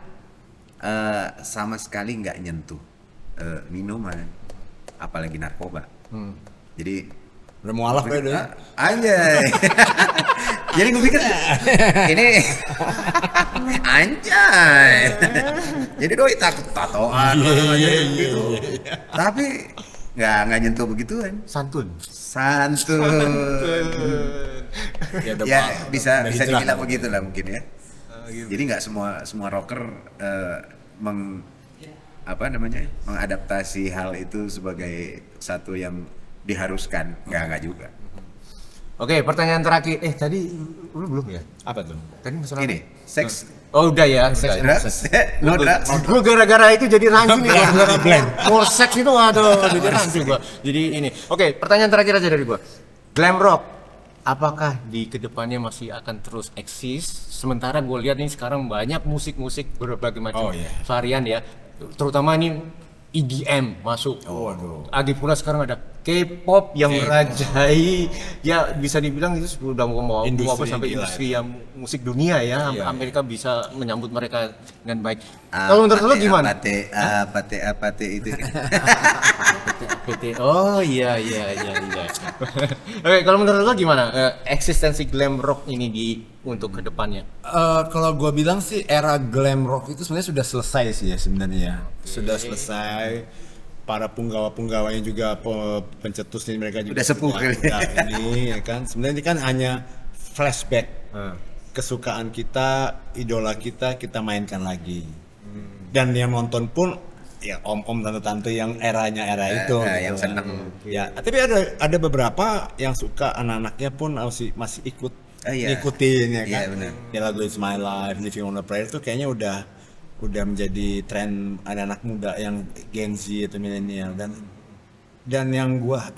sama sekali nggak nyentuh minuman, apalagi narkoba. Jadi Udah mualaf ya udah. anjay. Jadi gue pikir ini anjay. Jadi doi takut tatoan gitu. Tapi nggak nyentuh begituan. Santun. Ya bisa dibilang begitu lah mungkin ya. Jadi nggak semua rocker mengadaptasi hal itu sebagai satu yang diharuskan, nggak juga. Oke, pertanyaan terakhir. Tadi lu belum ya? Apa tuh? Tadi masalah Ini seks, Oh udah ya. drugs, no drugs. Gue gara-gara itu jadi rancu nih. Gara-gara more sex itu waduh jadi rancu gua. Jadi ini. Oke, pertanyaan terakhir aja dari gua. Glam rock, apakah di kedepannya masih akan terus eksis? Sementara gue lihat nih sekarang banyak musik-musik berbagai macam varian ya. Terutama ini EDM masuk. Waduh. Lagi pula sekarang ada K-pop yang merajai, ya bisa dibilang itu sudah mau Industri sampai gila industri yang musik dunia ya. Iya. Amerika bisa menyambut mereka dengan baik. Kalau menurut lo gimana? Apate itu. PT. Oh iya. Oke, kalau menurut lo gimana eksistensi glam rock ini untuk kedepannya? Kalau gue bilang sih era glam rock itu sebenarnya sudah selesai sih ya sebenarnya. Sudah selesai. Para penggawa-penggawanya juga pencetusnya mereka juga Udah sepuh kali. Ini ya kan. Sebenarnya ini kan hanya flashback. Kesukaan kita, idola kita mainkan lagi. Dan yang nonton pun ya om-om tante-tante yang era itu yang gitu. seneng. Ya, tapi ada beberapa yang suka anak-anaknya pun masih ikut ngikutin ya kan. Iya, benar. Ya lagu It's My Life, Living on a Prayer itu kayaknya udah menjadi tren anak-anak muda yang Gen Z atau milenial dan yang gua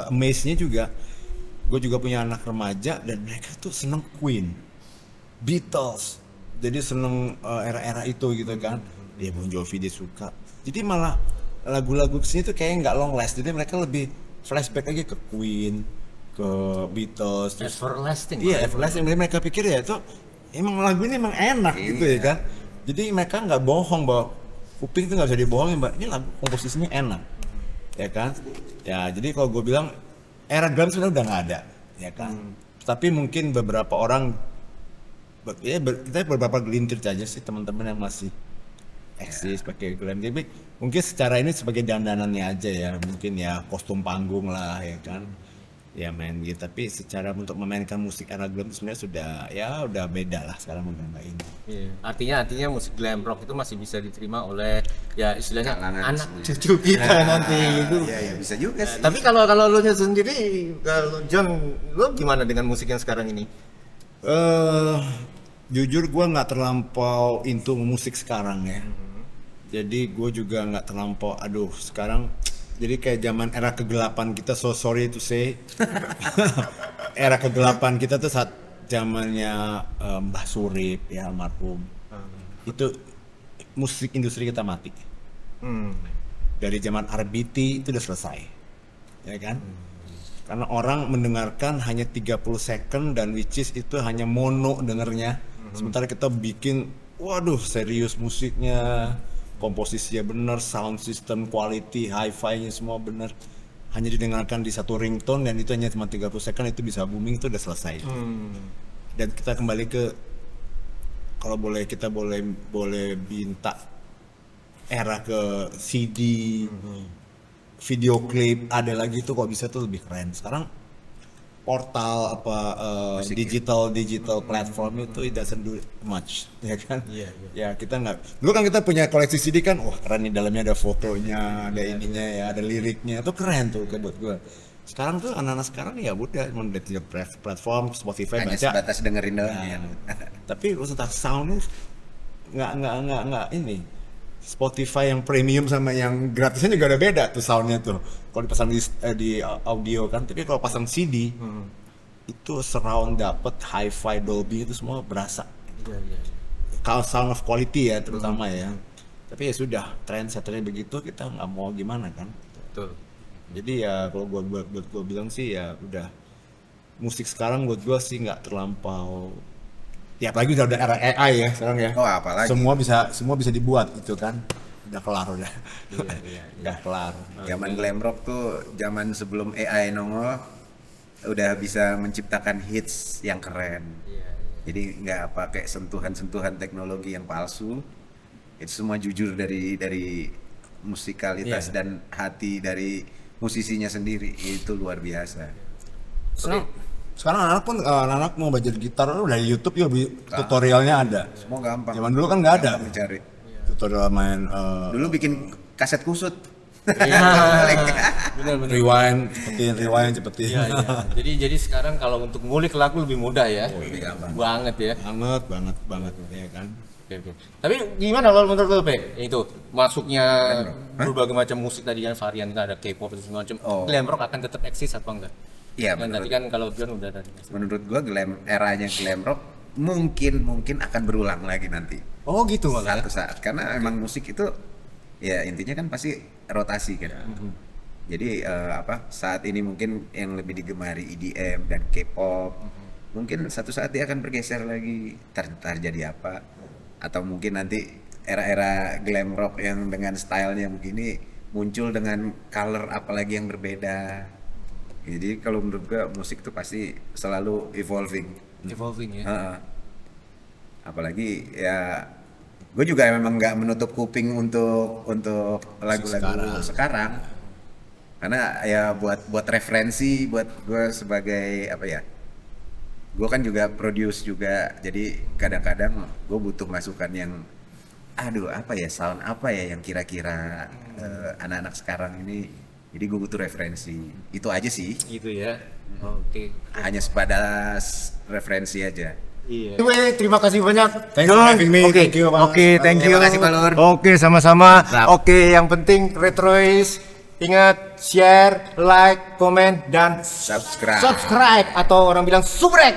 amaze-nya juga gue juga punya anak remaja dan mereka tuh seneng Queen, Beatles, jadi seneng era-era itu gitu kan. Dia Bon Jovi dia suka, jadi malah lagu-lagu kesini tuh kayak nggak long last, jadi mereka lebih flashback lagi ke Queen, ke Beatles, terus Everlasting. iya everlasting. Mereka pikir ya itu emang lagu ini emang enak gitu ya kan. Jadi mereka nggak bohong bahwa kuping itu nggak bisa dibohongin, mbak. Ini lagu komposisinya enak, ya kan? Ya jadi kalau gue bilang era glam sebenarnya udah nggak ada, ya kan? Tapi mungkin beberapa orang, kita beberapa gelintir aja sih teman-teman yang masih eksis pakai glam. Jadi mungkin secara ini sebagai dandanannya aja ya, mungkin ya kostum panggung lah, ya kan? Ya main gitu, tapi secara untuk memainkan musik era glam itu sebenarnya udah beda lah sekarang udah nggak ini. Iya. Artinya musik glam rock itu masih bisa diterima oleh ya istilahnya Kalangan anak sendiri. cucu kita nanti itu. Iya, bisa juga sih. Tapi kalau lo sendiri, kalau John, lo gimana dengan musik yang sekarang ini? Jujur gue nggak terlampau into musik sekarang ya. Jadi gue juga nggak terlampau, sekarang jadi kayak zaman era kegelapan kita, so sorry to say. Era kegelapan kita tuh saat zamannya Mbah Surip ya almarhum. Itu musik industri kita mati. Dari zaman RBT itu udah selesai. Ya kan? Karena orang mendengarkan hanya 30 second dan which is itu hanya mono dengernya. Sementara kita bikin waduh serius musiknya, komposisinya bener, sound system, quality, hi-fi-nya semua bener. Hanya didengarkan di satu ringtone dan itu hanya cuma 30 second, itu bisa booming, itu udah selesai. Dan kita kembali ke, kalau boleh kita boleh minta era ke CD, video klip, ada lagi itu kok bisa tuh lebih keren. Sekarang portal digital platform itu it doesn't do much, ya kan? Ya kita nggak. Dulu kan kita punya koleksi CD kan, wah keren nih, dalamnya ada fotonya, ada ininya ya, ada liriknya, itu keren tuh buat gua. Sekarang tuh anak-anak sekarang ya udah cuma di platform Spotify hanya baca. sebatas dengerin doang. Nah, tapi untuk soundnya nggak ini. Spotify yang premium sama yang gratisnya juga ada beda tuh soundnya tuh. Kalau dipasang di audio kan, tapi kalau pasang CD itu surround dapet, hi-fi, Dolby itu semua berasa. Kalau sound of quality ya terutama ya. Tapi ya sudah, trendsetternya begitu, kita nggak mau gimana kan. Betul. Jadi ya kalau buat gua bilang sih ya udah, musik sekarang buat gua sih nggak terlampau. Ya apalagi udah era AI ya sekarang ya. Oh, apalagi. Semua bisa dibuat gitu kan. Udah kelar udah. Udah kelar. Zaman glam rock tuh zaman sebelum AI nongol udah bisa menciptakan hits yang keren. Jadi nggak pakai sentuhan-sentuhan teknologi yang palsu. Itu semua jujur dari musikalitas dan hati dari musisinya sendiri. Itu luar biasa. Sekarang anak-anak mau belajar gitar udah di YouTube ya, tutorialnya ada. Semua gampang. Zaman dulu kan nggak ada. Gampang dicari. Tutorial main Dulu bikin kaset kusut. Benar-benar. rewind cepetin. Jadi sekarang kalau untuk ngulik lagu lebih mudah ya. Lebih gampang. Banget ya. banget ya kan. Oke. Tapi gimana kalau menurut lo, Pe? Itu masuknya berbagai macam musik tadi kan, varian kan, ada K-pop dan segala macam. Glam rock akan tetap eksis apa enggak? Iya, Dan tadi kan kalau John udah tadi. menurut gua eranya glam rock mungkin akan berulang lagi nanti. Oh gitu malah. Satu saat, karena emang musik itu ya intinya kan pasti rotasi kan. Jadi saat ini mungkin yang lebih digemari EDM dan K-pop, mungkin satu saat dia akan bergeser lagi, terjadi apa, atau mungkin nanti era-era glam rock yang dengan stylenya begini muncul dengan color apalagi yang berbeda. Jadi kalau menurut gua musik tuh pasti selalu evolving ya. Apalagi ya gue juga memang nggak menutup kuping untuk lagu-lagu sekarang. Karena ya buat referensi buat gue sebagai gue kan juga produce juga, jadi kadang-kadang gue butuh masukan yang sound apa ya yang kira-kira anak-anak sekarang ini, jadi gue butuh referensi itu aja sih. Gitu ya. Oke. Hanya sebatas referensi aja. Iya. Anyway, terima kasih banyak. Thank you for having me. Oke, Thank you, Pak. thank you. Terima kasih, Pak Lur. Oke, sama-sama. Oke, yang penting Retrois ingat share, like, komen, dan Subscribe atau orang bilang subrek.